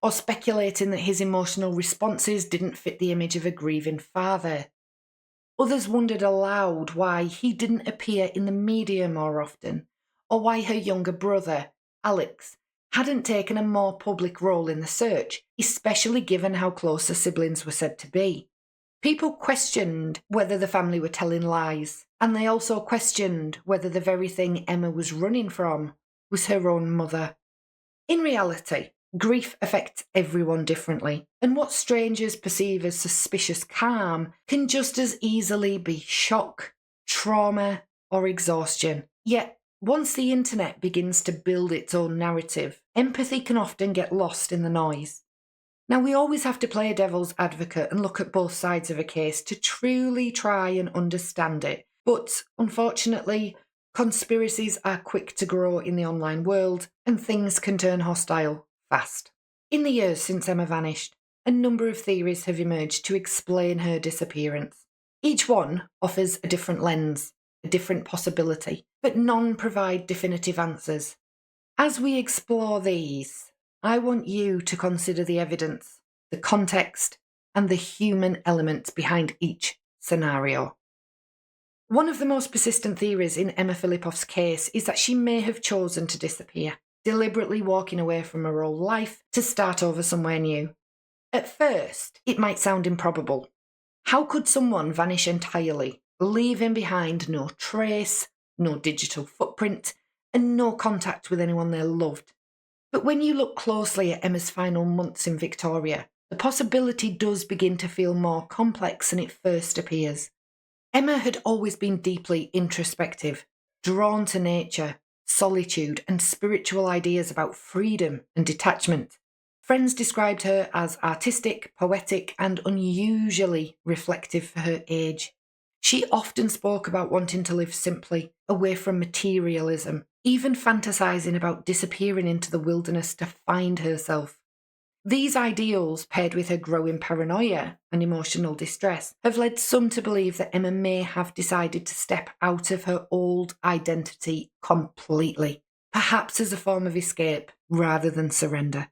or speculating that his emotional responses didn't fit the image of a grieving father. Others wondered aloud why he didn't appear in the media more often, or why her younger brother, Alex, hadn't taken a more public role in the search, especially given how close the siblings were said to be. People questioned whether the family were telling lies, and they also questioned whether the very thing Emma was running from was her own mother. In reality, grief affects everyone differently, and what strangers perceive as suspicious calm can just as easily be shock, trauma, or exhaustion. Yet, once the internet begins to build its own narrative, empathy can often get lost in the noise. Now, we always have to play a devil's advocate and look at both sides of a case to truly try and understand it. But, unfortunately, conspiracies are quick to grow in the online world, and things can turn hostile fast. In the years since Emma vanished, a number of theories have emerged to explain her disappearance. Each one offers a different lens, a different possibility, but none provide definitive answers. As we explore these, I want you to consider the evidence, the context, and the human elements behind each scenario. One of the most persistent theories in Emma Fillipoff's case is that she may have chosen to disappear, deliberately walking away from her old life to start over somewhere new. At first, it might sound improbable. How could someone vanish entirely, leaving behind no trace, no digital footprint, and no contact with anyone they loved? But when you look closely at Emma's final months in Victoria, the possibility does begin to feel more complex than it first appears. Emma had always been deeply introspective, drawn to nature, solitude, and spiritual ideas about freedom and detachment. Friends described her as artistic, poetic, and unusually reflective for her age. She often spoke about wanting to live simply, away from materialism, even fantasizing about disappearing into the wilderness to find herself. These ideals, paired with her growing paranoia and emotional distress, have led some to believe that Emma may have decided to step out of her old identity completely, perhaps as a form of escape rather than surrender.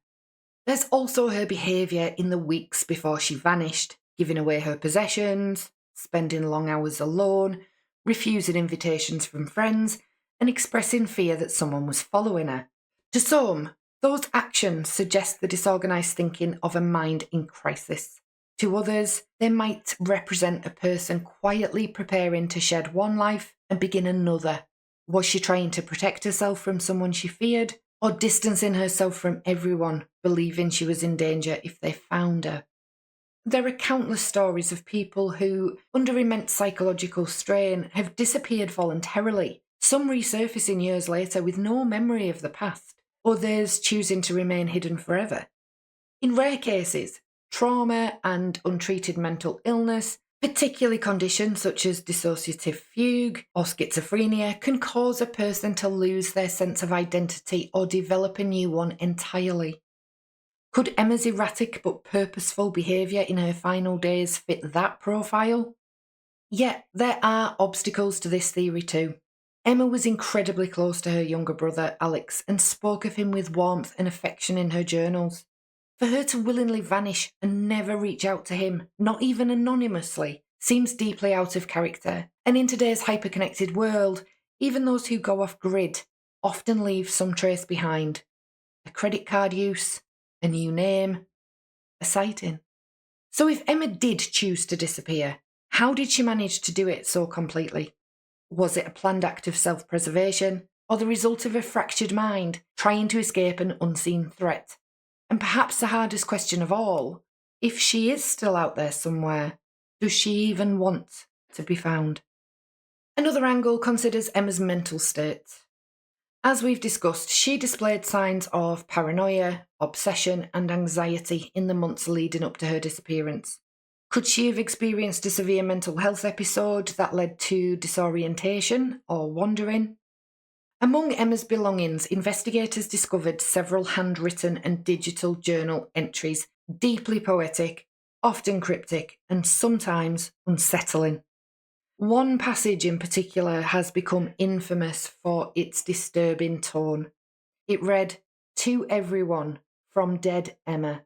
There's also her behaviour in the weeks before she vanished, giving away her possessions, spending long hours alone, refusing invitations from friends, and expressing fear that someone was following her. To some, those actions suggest the disorganised thinking of a mind in crisis. To others, they might represent a person quietly preparing to shed one life and begin another. Was she trying to protect herself from someone she feared, or distancing herself from everyone, believing she was in danger if they found her? There are countless stories of people who, under immense psychological strain, have disappeared voluntarily, some resurfacing years later with no memory of the past, others choosing to remain hidden forever. In rare cases, trauma and untreated mental illness, particularly conditions such as dissociative fugue or schizophrenia, can cause a person to lose their sense of identity or develop a new one entirely. Could Emma's erratic but purposeful behaviour in her final days fit that profile? Yet there are obstacles to this theory too. Emma was incredibly close to her younger brother, Alex, and spoke of him with warmth and affection in her journals. For her to willingly vanish and never reach out to him, not even anonymously, seems deeply out of character. And in today's hyper-connected world, even those who go off grid often leave some trace behind. A credit card use, a new name, a sighting. So if Emma did choose to disappear, how did she manage to do it so completely? Was it a planned act of self-preservation, or the result of a fractured mind trying to escape an unseen threat? And perhaps the hardest question of all, if she is still out there somewhere, does she even want to be found? Another angle considers Emma's mental state. As we've discussed, she displayed signs of paranoia, obsession, and anxiety in the months leading up to her disappearance. Could she have experienced a severe mental health episode that led to disorientation or wandering? Among Emma's belongings, investigators discovered several handwritten and digital journal entries, deeply poetic, often cryptic, and sometimes unsettling. One passage in particular has become infamous for its disturbing tone. It read, "To everyone, from dead Emma.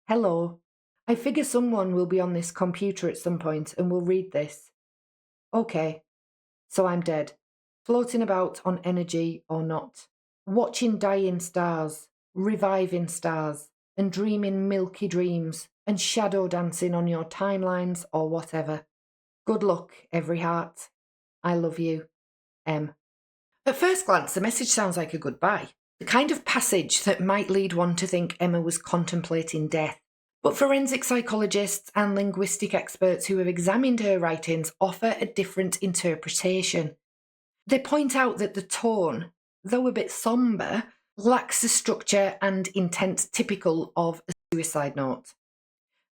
Hello. I figure someone will be on this computer at some point and will read this. Okay, so I'm dead. Floating about on energy or not. Watching dying stars, reviving stars, and dreaming milky dreams, and shadow dancing on your timelines or whatever. Good luck, every heart. I love you, M." At first glance, the message sounds like a goodbye, the kind of passage that might lead one to think Emma was contemplating death. But forensic psychologists and linguistic experts who have examined her writings offer a different interpretation. They point out that the tone, though a bit sombre, lacks the structure and intent typical of a suicide note.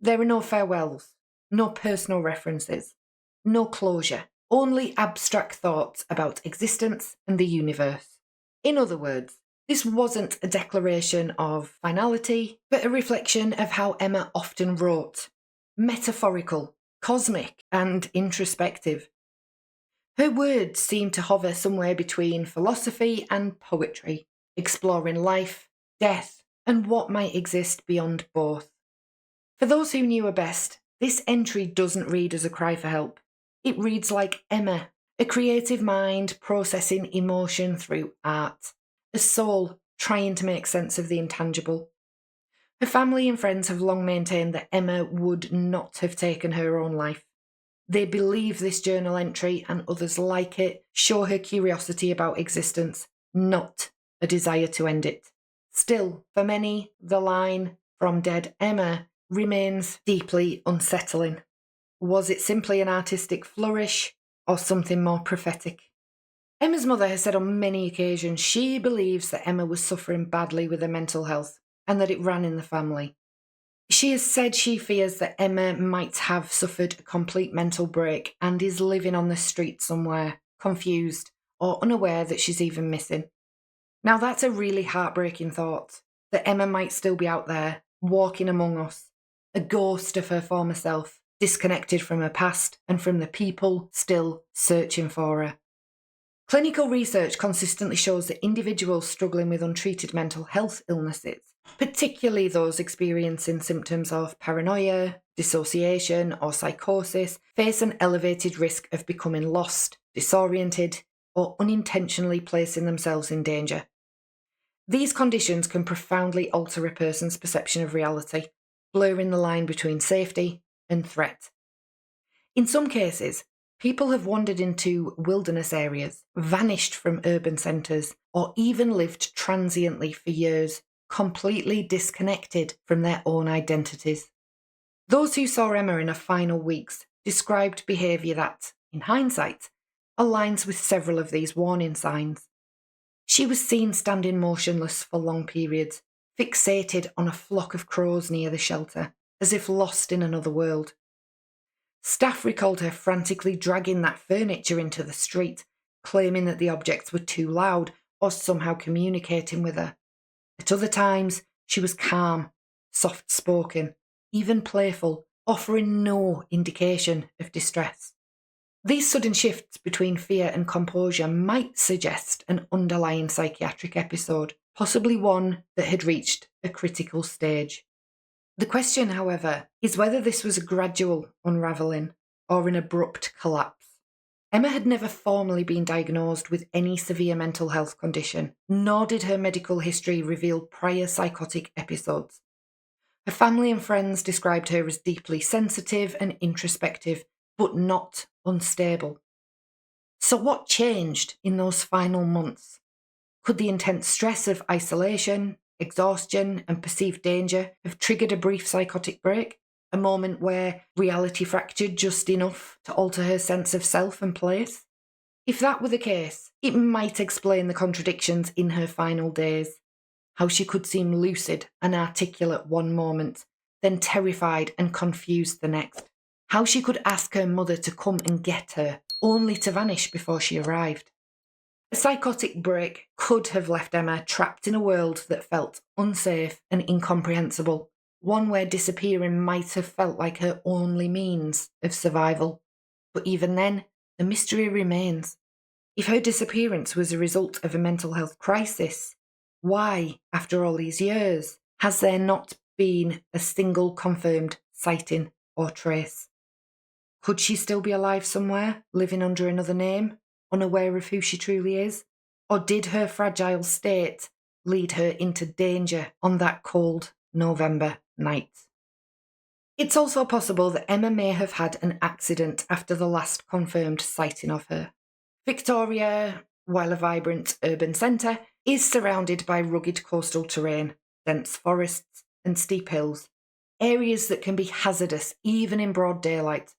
There are no farewells, no personal references, no closure, only abstract thoughts about existence and the universe. In other words, this wasn't a declaration of finality, but a reflection of how Emma often wrote, metaphorical, cosmic, and introspective. Her words seem to hover somewhere between philosophy and poetry, exploring life, death, and what might exist beyond both. For those who knew her best, this entry doesn't read as a cry for help. It reads like Emma, a creative mind processing emotion through art, a soul trying to make sense of the intangible. Her family and friends have long maintained that Emma would not have taken her own life. They believe this journal entry and others like it show her curiosity about existence, not a desire to end it. Still, for many, the line "from dead Emma" remains deeply unsettling. Was it simply an artistic flourish or something more prophetic? Emma's mother has said on many occasions she believes that Emma was suffering badly with her mental health and that it ran in the family. She has said she fears that Emma might have suffered a complete mental break and is living on the street somewhere, confused or unaware that she's even missing. Now that's a really heartbreaking thought, that Emma might still be out there, walking among us, a ghost of her former self, disconnected from her past and from the people still searching for her. Clinical research consistently shows that individuals struggling with untreated mental health illnesses, particularly those experiencing symptoms of paranoia, dissociation, or psychosis, face an elevated risk of becoming lost, disoriented, or unintentionally placing themselves in danger. These conditions can profoundly alter a person's perception of reality, blurring the line between safety and threat. In some cases, people have wandered into wilderness areas, vanished from urban centres, or even lived transiently for years, completely disconnected from their own identities. Those who saw Emma in her final weeks described behaviour that, in hindsight, aligns with several of these warning signs. She was seen standing motionless for long periods, fixated on a flock of crows near the shelter, as if lost in another world. Staff recalled her frantically dragging that furniture into the street, claiming that the objects were too loud or somehow communicating with her. At other times, she was calm, soft-spoken, even playful, offering no indication of distress. These sudden shifts between fear and composure might suggest an underlying psychiatric episode, possibly one that had reached a critical stage. The question, however, is whether this was a gradual unravelling or an abrupt collapse. Emma had never formally been diagnosed with any severe mental health condition, nor did her medical history reveal prior psychotic episodes. Her family and friends described her as deeply sensitive and introspective, but not unstable. So what changed in those final months? Could the intense stress of isolation, exhaustion, and perceived danger have triggered a brief psychotic break? A moment where reality fractured just enough to alter her sense of self and place? If that were the case, it might explain the contradictions in her final days. How she could seem lucid and articulate one moment, then terrified and confused the next. How she could ask her mother to come and get her, only to vanish before she arrived. A psychotic break could have left Emma trapped in a world that felt unsafe and incomprehensible, one where disappearing might have felt like her only means of survival. But even then, the mystery remains. If her disappearance was a result of a mental health crisis, why, after all these years, has there not been a single confirmed sighting or trace? Could she still be alive somewhere, living under another name, unaware of who she truly is? Or did her fragile state lead her into danger on that cold November night? It's also possible that Emma may have had an accident after the last confirmed sighting of her. Victoria, while a vibrant urban centre, is surrounded by rugged coastal terrain, dense forests and steep hills, areas that can be hazardous even in broad daylight.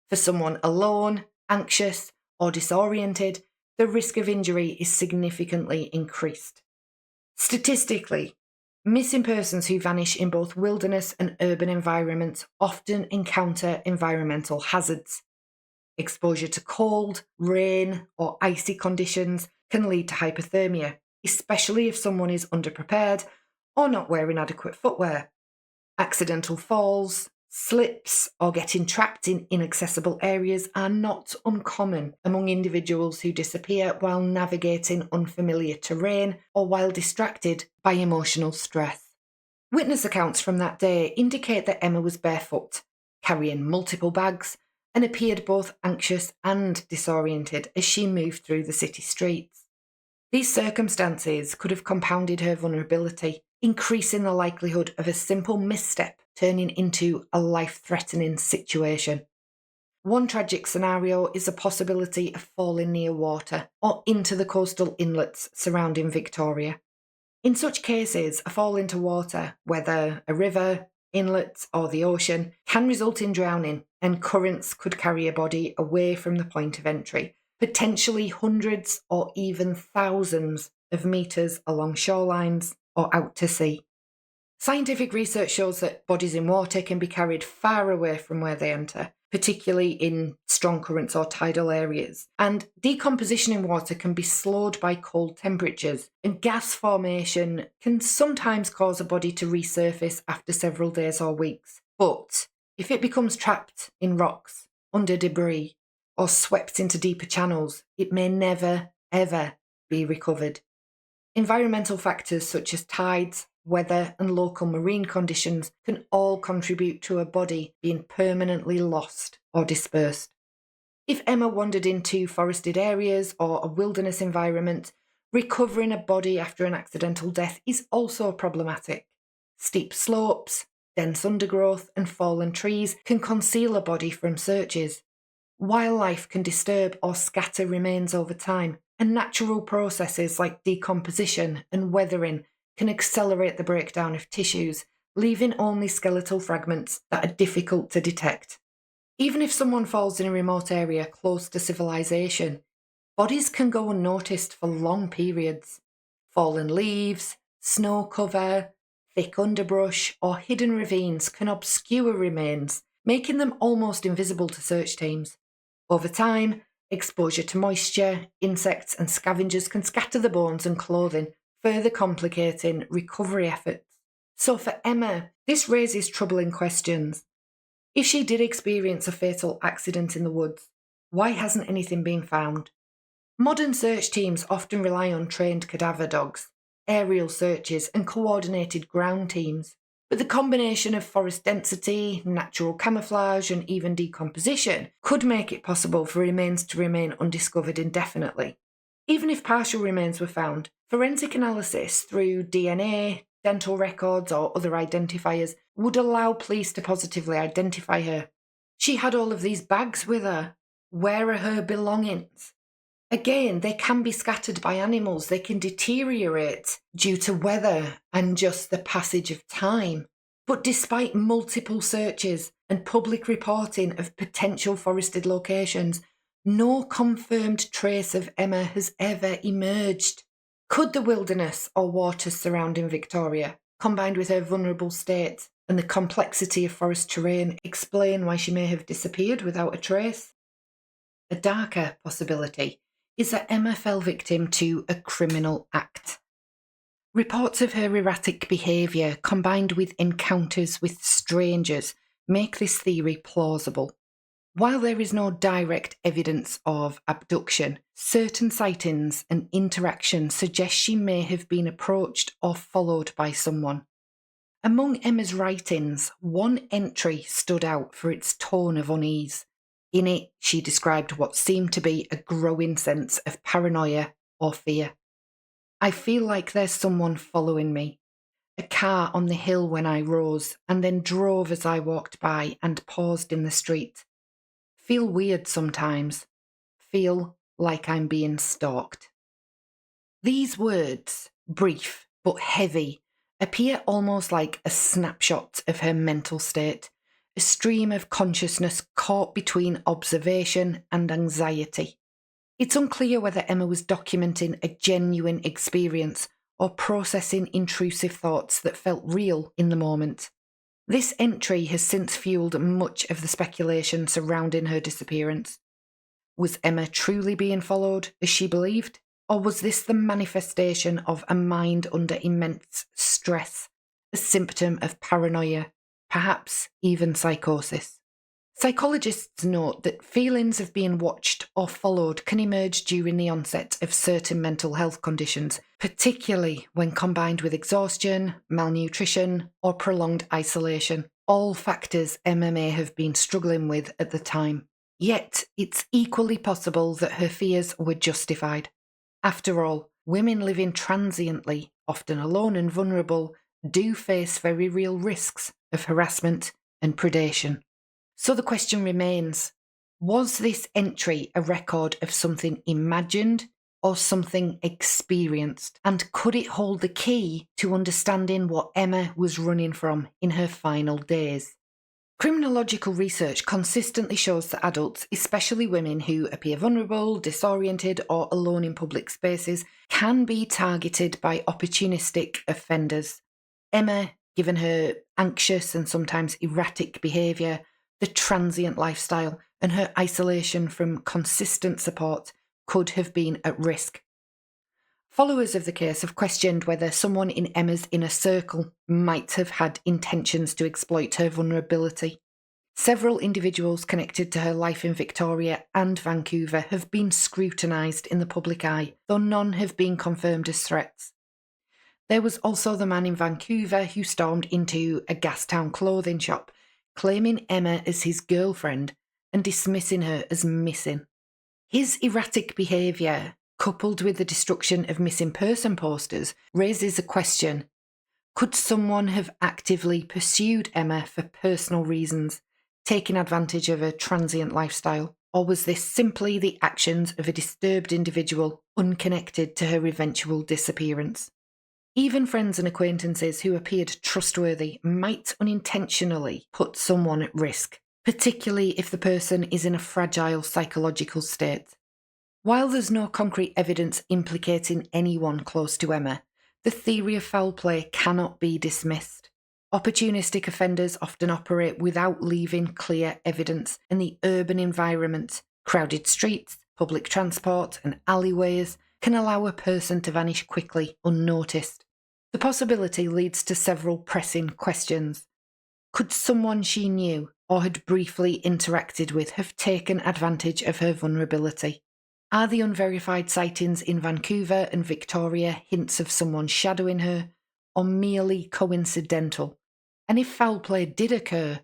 For someone alone, anxious, or disoriented, the risk of injury is significantly increased. Statistically, missing persons who vanish in both wilderness and urban environments often encounter environmental hazards. Exposure to cold, rain, or icy conditions can lead to hypothermia, especially if someone is underprepared or not wearing adequate footwear. Accidental falls, slips, or getting trapped in inaccessible areas are not uncommon among individuals who disappear while navigating unfamiliar terrain or while distracted by emotional stress. Witness accounts from that day indicate that Emma was barefoot, carrying multiple bags, and appeared both anxious and disoriented as she moved through the city streets. These circumstances could have compounded her vulnerability, increasing the likelihood of a simple misstep turning into a life-threatening situation. One tragic scenario is a possibility of falling near water or into the coastal inlets surrounding Victoria. In such cases, a fall into water, whether a river, inlet, or the ocean, can result in drowning, and currents could carry a body away from the point of entry, potentially hundreds or even thousands of metres along shorelines or out to sea. Scientific research shows that bodies in water can be carried far away from where they enter, particularly in strong currents or tidal areas. And decomposition in water can be slowed by cold temperatures, and gas formation can sometimes cause a body to resurface after several days or weeks. But if it becomes trapped in rocks, under debris, or swept into deeper channels, it may never, ever be recovered. Environmental factors such as tides, weather, and local marine conditions can all contribute to a body being permanently lost or dispersed. If Emma wandered into forested areas or a wilderness environment, recovering a body after an accidental death is also problematic. Steep slopes, dense undergrowth, and fallen trees can conceal a body from searches. Wildlife can disturb or scatter remains over time, and natural processes like decomposition and weathering can accelerate the breakdown of tissues, leaving only skeletal fragments that are difficult to detect. Even if someone falls in a remote area close to civilization, bodies can go unnoticed for long periods. Fallen leaves, snow cover, thick underbrush, or hidden ravines can obscure remains, making them almost invisible to search teams. Over time, exposure to moisture, insects, and scavengers can scatter the bones and clothing, further complicating recovery efforts. So for Emma, this raises troubling questions. If she did experience a fatal accident in the woods, why hasn't anything been found? Modern search teams often rely on trained cadaver dogs, aerial searches, and coordinated ground teams. But the combination of forest density, natural camouflage, and even decomposition could make it possible for remains to remain undiscovered indefinitely. Even if partial remains were found, forensic analysis through DNA, dental records, or other identifiers would allow police to positively identify her. She had all of these bags with her. Where are her belongings? Again, they can be scattered by animals. They can deteriorate due to weather and just the passage of time. But despite multiple searches and public reporting of potential forested locations, no confirmed trace of Emma has ever emerged. Could the wilderness or waters surrounding Victoria, combined with her vulnerable state and the complexity of forest terrain, explain why she may have disappeared without a trace? A darker possibility is that Emma fell victim to a criminal act. Reports of her erratic behaviour combined with encounters with strangers make this theory plausible. While there is no direct evidence of abduction, certain sightings and interactions suggest she may have been approached or followed by someone. Among Emma's writings, one entry stood out for its tone of unease. In it, she described what seemed to be a growing sense of paranoia or fear. I feel like there's someone following me. A car on the hill when I rose, and then drove as I walked by and paused in the street. Feel weird sometimes. Feel like I'm being stalked. These words, brief but heavy, appear almost like a snapshot of her mental state, a stream of consciousness caught between observation and anxiety. It's unclear whether Emma was documenting a genuine experience or processing intrusive thoughts that felt real in the moment. This entry has since fueled much of the speculation surrounding her disappearance. Was Emma truly being followed, as she believed? Or was this the manifestation of a mind under immense stress, a symptom of paranoia, perhaps even psychosis? Psychologists note that feelings of being watched or followed can emerge during the onset of certain mental health conditions, particularly when combined with exhaustion, malnutrition, or prolonged isolation, all factors Emma may have been struggling with at the time. Yet, it's equally possible that her fears were justified. After all, women living transiently, often alone and vulnerable, do face very real risks of harassment and predation. So the question remains, was this entry a record of something imagined or something experienced? And could it hold the key to understanding what Emma was running from in her final days? Criminological research consistently shows that adults, especially women who appear vulnerable, disoriented, or alone in public spaces, can be targeted by opportunistic offenders. Emma, given her anxious and sometimes erratic behaviour, the transient lifestyle, and her isolation from consistent support, could have been at risk. Followers of the case have questioned whether someone in Emma's inner circle might have had intentions to exploit her vulnerability. Several individuals connected to her life in Victoria and Vancouver have been scrutinised in the public eye, though none have been confirmed as threats. There was also the man in Vancouver who stormed into a Gastown clothing shop, claiming Emma as his girlfriend and dismissing her as missing. His erratic behaviour, coupled with the destruction of missing person posters, raises a question. Could someone have actively pursued Emma for personal reasons, taking advantage of her transient lifestyle? Or was this simply the actions of a disturbed individual unconnected to her eventual disappearance? Even friends and acquaintances who appeared trustworthy might unintentionally put someone at risk, particularly if the person is in a fragile psychological state. While there's no concrete evidence implicating anyone close to Emma, the theory of foul play cannot be dismissed. Opportunistic offenders often operate without leaving clear evidence, and the urban environment, crowded streets, public transport, and alleyways can allow a person to vanish quickly, unnoticed. The possibility leads to several pressing questions. Could someone she knew or had briefly interacted with have taken advantage of her vulnerability? Are the unverified sightings in Vancouver and Victoria hints of someone shadowing her, or merely coincidental? And if foul play did occur,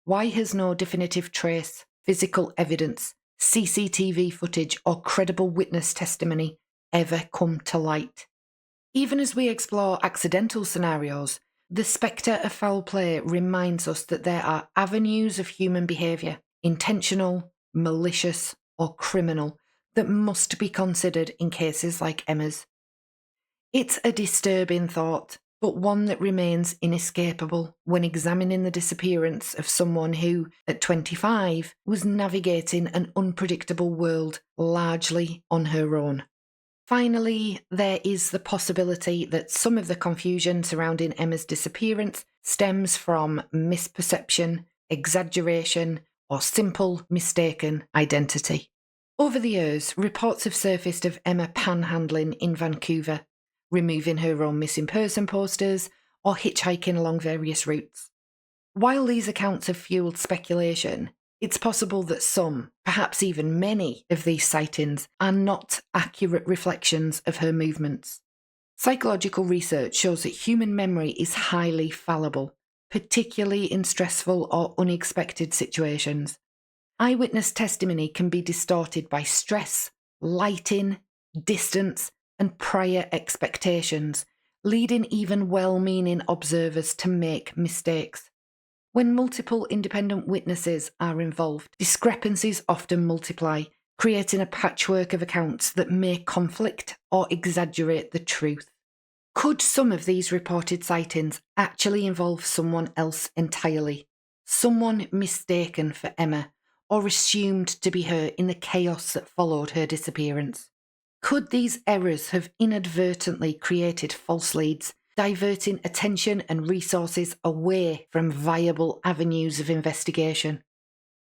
why has no definitive trace, physical evidence, CCTV footage, or credible witness testimony ever come to light? Even as we explore accidental scenarios, the spectre of foul play reminds us that there are avenues of human behaviour, intentional, malicious, or criminal, that must be considered in cases like Emma's. It's a disturbing thought, but one that remains inescapable when examining the disappearance of someone who, at 25, was navigating an unpredictable world largely on her own. Finally, there is the possibility that some of the confusion surrounding Emma's disappearance stems from misperception, exaggeration, or simple mistaken identity. Over the years, reports have surfaced of Emma panhandling in Vancouver, removing her own missing person posters, or hitchhiking along various routes. While these accounts have fueled speculation, it's possible that some, perhaps even many, of these sightings are not accurate reflections of her movements. Psychological research shows that human memory is highly fallible, particularly in stressful or unexpected situations. Eyewitness testimony can be distorted by stress, lighting, distance, and prior expectations, leading even well-meaning observers to make mistakes. When multiple independent witnesses are involved, discrepancies often multiply, creating a patchwork of accounts that may conflict or exaggerate the truth. Could some of these reported sightings actually involve someone else entirely? Someone mistaken for Emma, or assumed to be her in the chaos that followed her disappearance? Could these errors have inadvertently created false leads, diverting attention and resources away from viable avenues of investigation?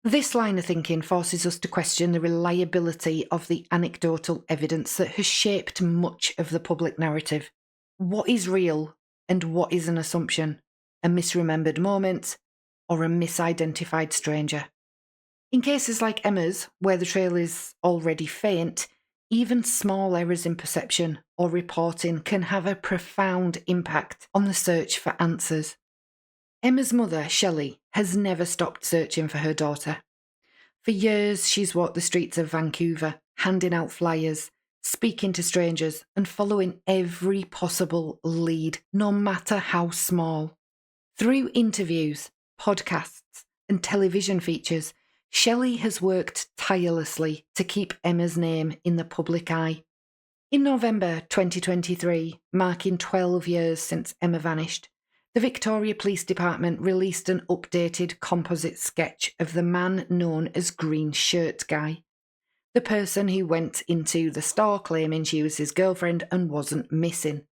This line of thinking forces us to question the reliability of the anecdotal evidence that has shaped much of the public narrative. What is real and what is an assumption? A misremembered moment or a misidentified stranger? In cases like Emma's, where the trail is already faint, even small errors in perception or reporting can have a profound impact on the search for answers. Emma's mother, Shelley, has never stopped searching for her daughter. For years, she's walked the streets of Vancouver, handing out flyers, speaking to strangers, and following every possible lead, no matter how small. Through interviews, podcasts, and television features, Shelley has worked tirelessly to keep Emma's name in the public eye. In November 2023, marking 12 years since Emma vanished, the Victoria Police Department released an updated composite sketch of the man known as Green Shirt Guy, the person who went into the store claiming she was his girlfriend and wasn't missing.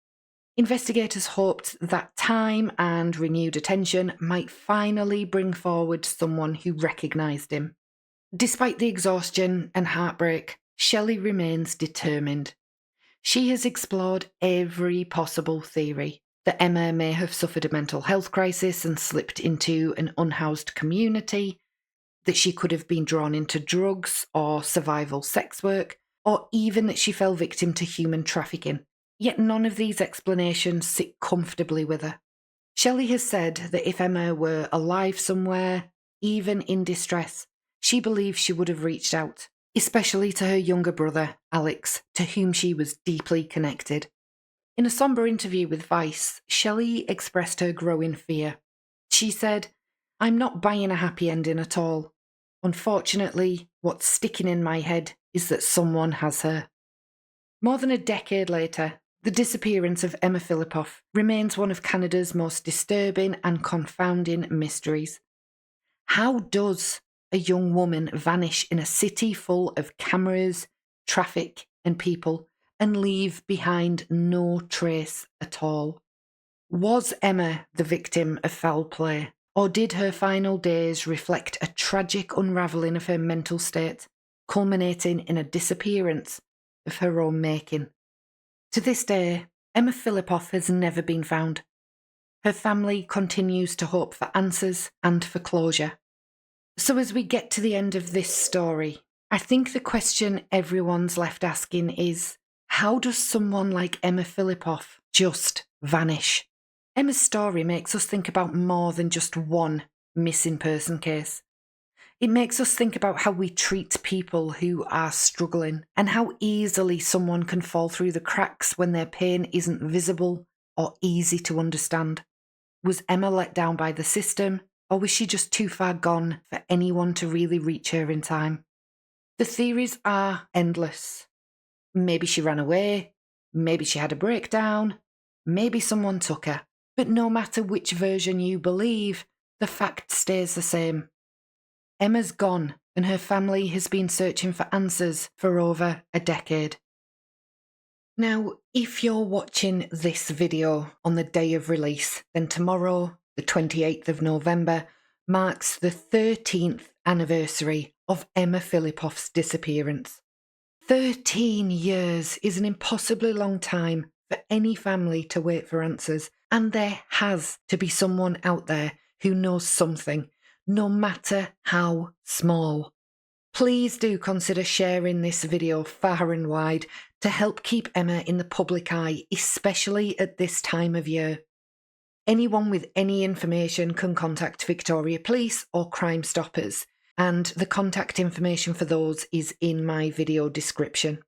Investigators hoped that time and renewed attention might finally bring forward someone who recognised him. Despite the exhaustion and heartbreak, Shelley remains determined. She has explored every possible theory: that Emma may have suffered a mental health crisis and slipped into an unhoused community, that she could have been drawn into drugs or survival sex work, or even that she fell victim to human trafficking. Yet none of these explanations sit comfortably with her. Shelley has said that if Emma were alive somewhere, even in distress, she believes she would have reached out, especially to her younger brother, Alex, to whom she was deeply connected. In a sombre interview with Vice, Shelley expressed her growing fear. She said, "I'm not buying a happy ending at all. Unfortunately, what's sticking in my head is that someone has her." More than a decade later, the disappearance of Emma Fillipoff remains one of Canada's most disturbing and confounding mysteries. How does a young woman vanish in a city full of cameras, traffic, and people and leave behind no trace at all? Was Emma the victim of foul play, or did her final days reflect a tragic unravelling of her mental state, culminating in a disappearance of her own making? To this day, Emma Fillipoff has never been found. Her family continues to hope for answers and for closure. So as we get to the end of this story, I think the question everyone's left asking is, how does someone like Emma Fillipoff just vanish? Emma's story makes us think about more than just one missing person case. It makes us think about how we treat people who are struggling and how easily someone can fall through the cracks when their pain isn't visible or easy to understand. Was Emma let down by the system, or was she just too far gone for anyone to really reach her in time? The theories are endless. Maybe she ran away, maybe she had a breakdown, maybe someone took her. But no matter which version you believe, the fact stays the same. Emma's gone, and her family has been searching for answers for over a decade. Now, if you're watching this video on the day of release, then tomorrow, the 28th of November, marks the 13th anniversary of Emma Fillipoff's disappearance. 13 years is an impossibly long time for any family to wait for answers, and there has to be someone out there who knows something, no matter how small. Please do consider sharing this video far and wide to help keep Emma in the public eye, especially at this time of year. Anyone with any information can contact Victoria Police or Crime Stoppers, and the contact information for those is in my video description.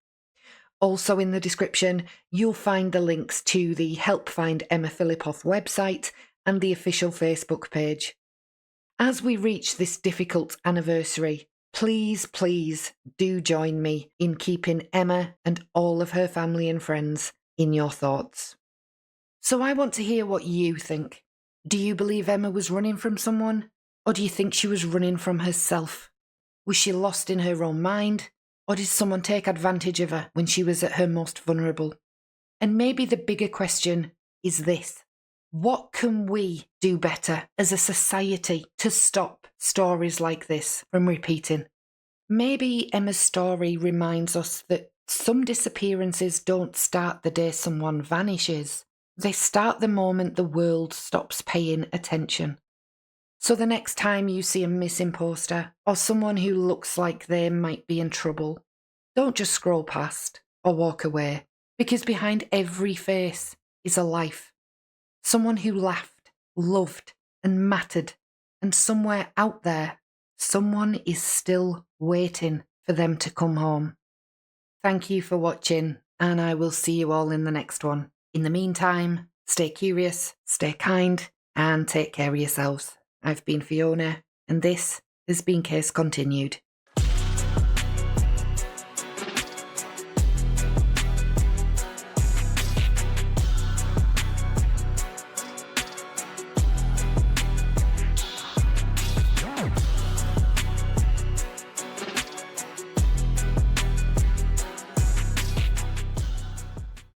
Also in the description, you'll find the links to the Help Find Emma Fillipoff website and the official Facebook page. As we reach this difficult anniversary, please do join me in keeping Emma and all of her family and friends in your thoughts. So I want to hear what you think. Do you believe Emma was running from someone? Or do you think she was running from herself? Was she lost in her own mind? Or did someone take advantage of her when she was at her most vulnerable? And maybe the bigger question is this: what can we do better as a society to stop stories like this from repeating? Maybe Emma's story reminds us that some disappearances don't start the day someone vanishes. They start the moment the world stops paying attention. So the next time you see a missing poster or someone who looks like they might be in trouble, don't just scroll past or walk away, because behind every face is a life. Someone who laughed, loved, and mattered, and somewhere out there, someone is still waiting for them to come home. Thank you for watching, and I will see you all in the next one. In the meantime, stay curious, stay kind, and take care of yourselves. I've been Fiona, and this has been Case Continued.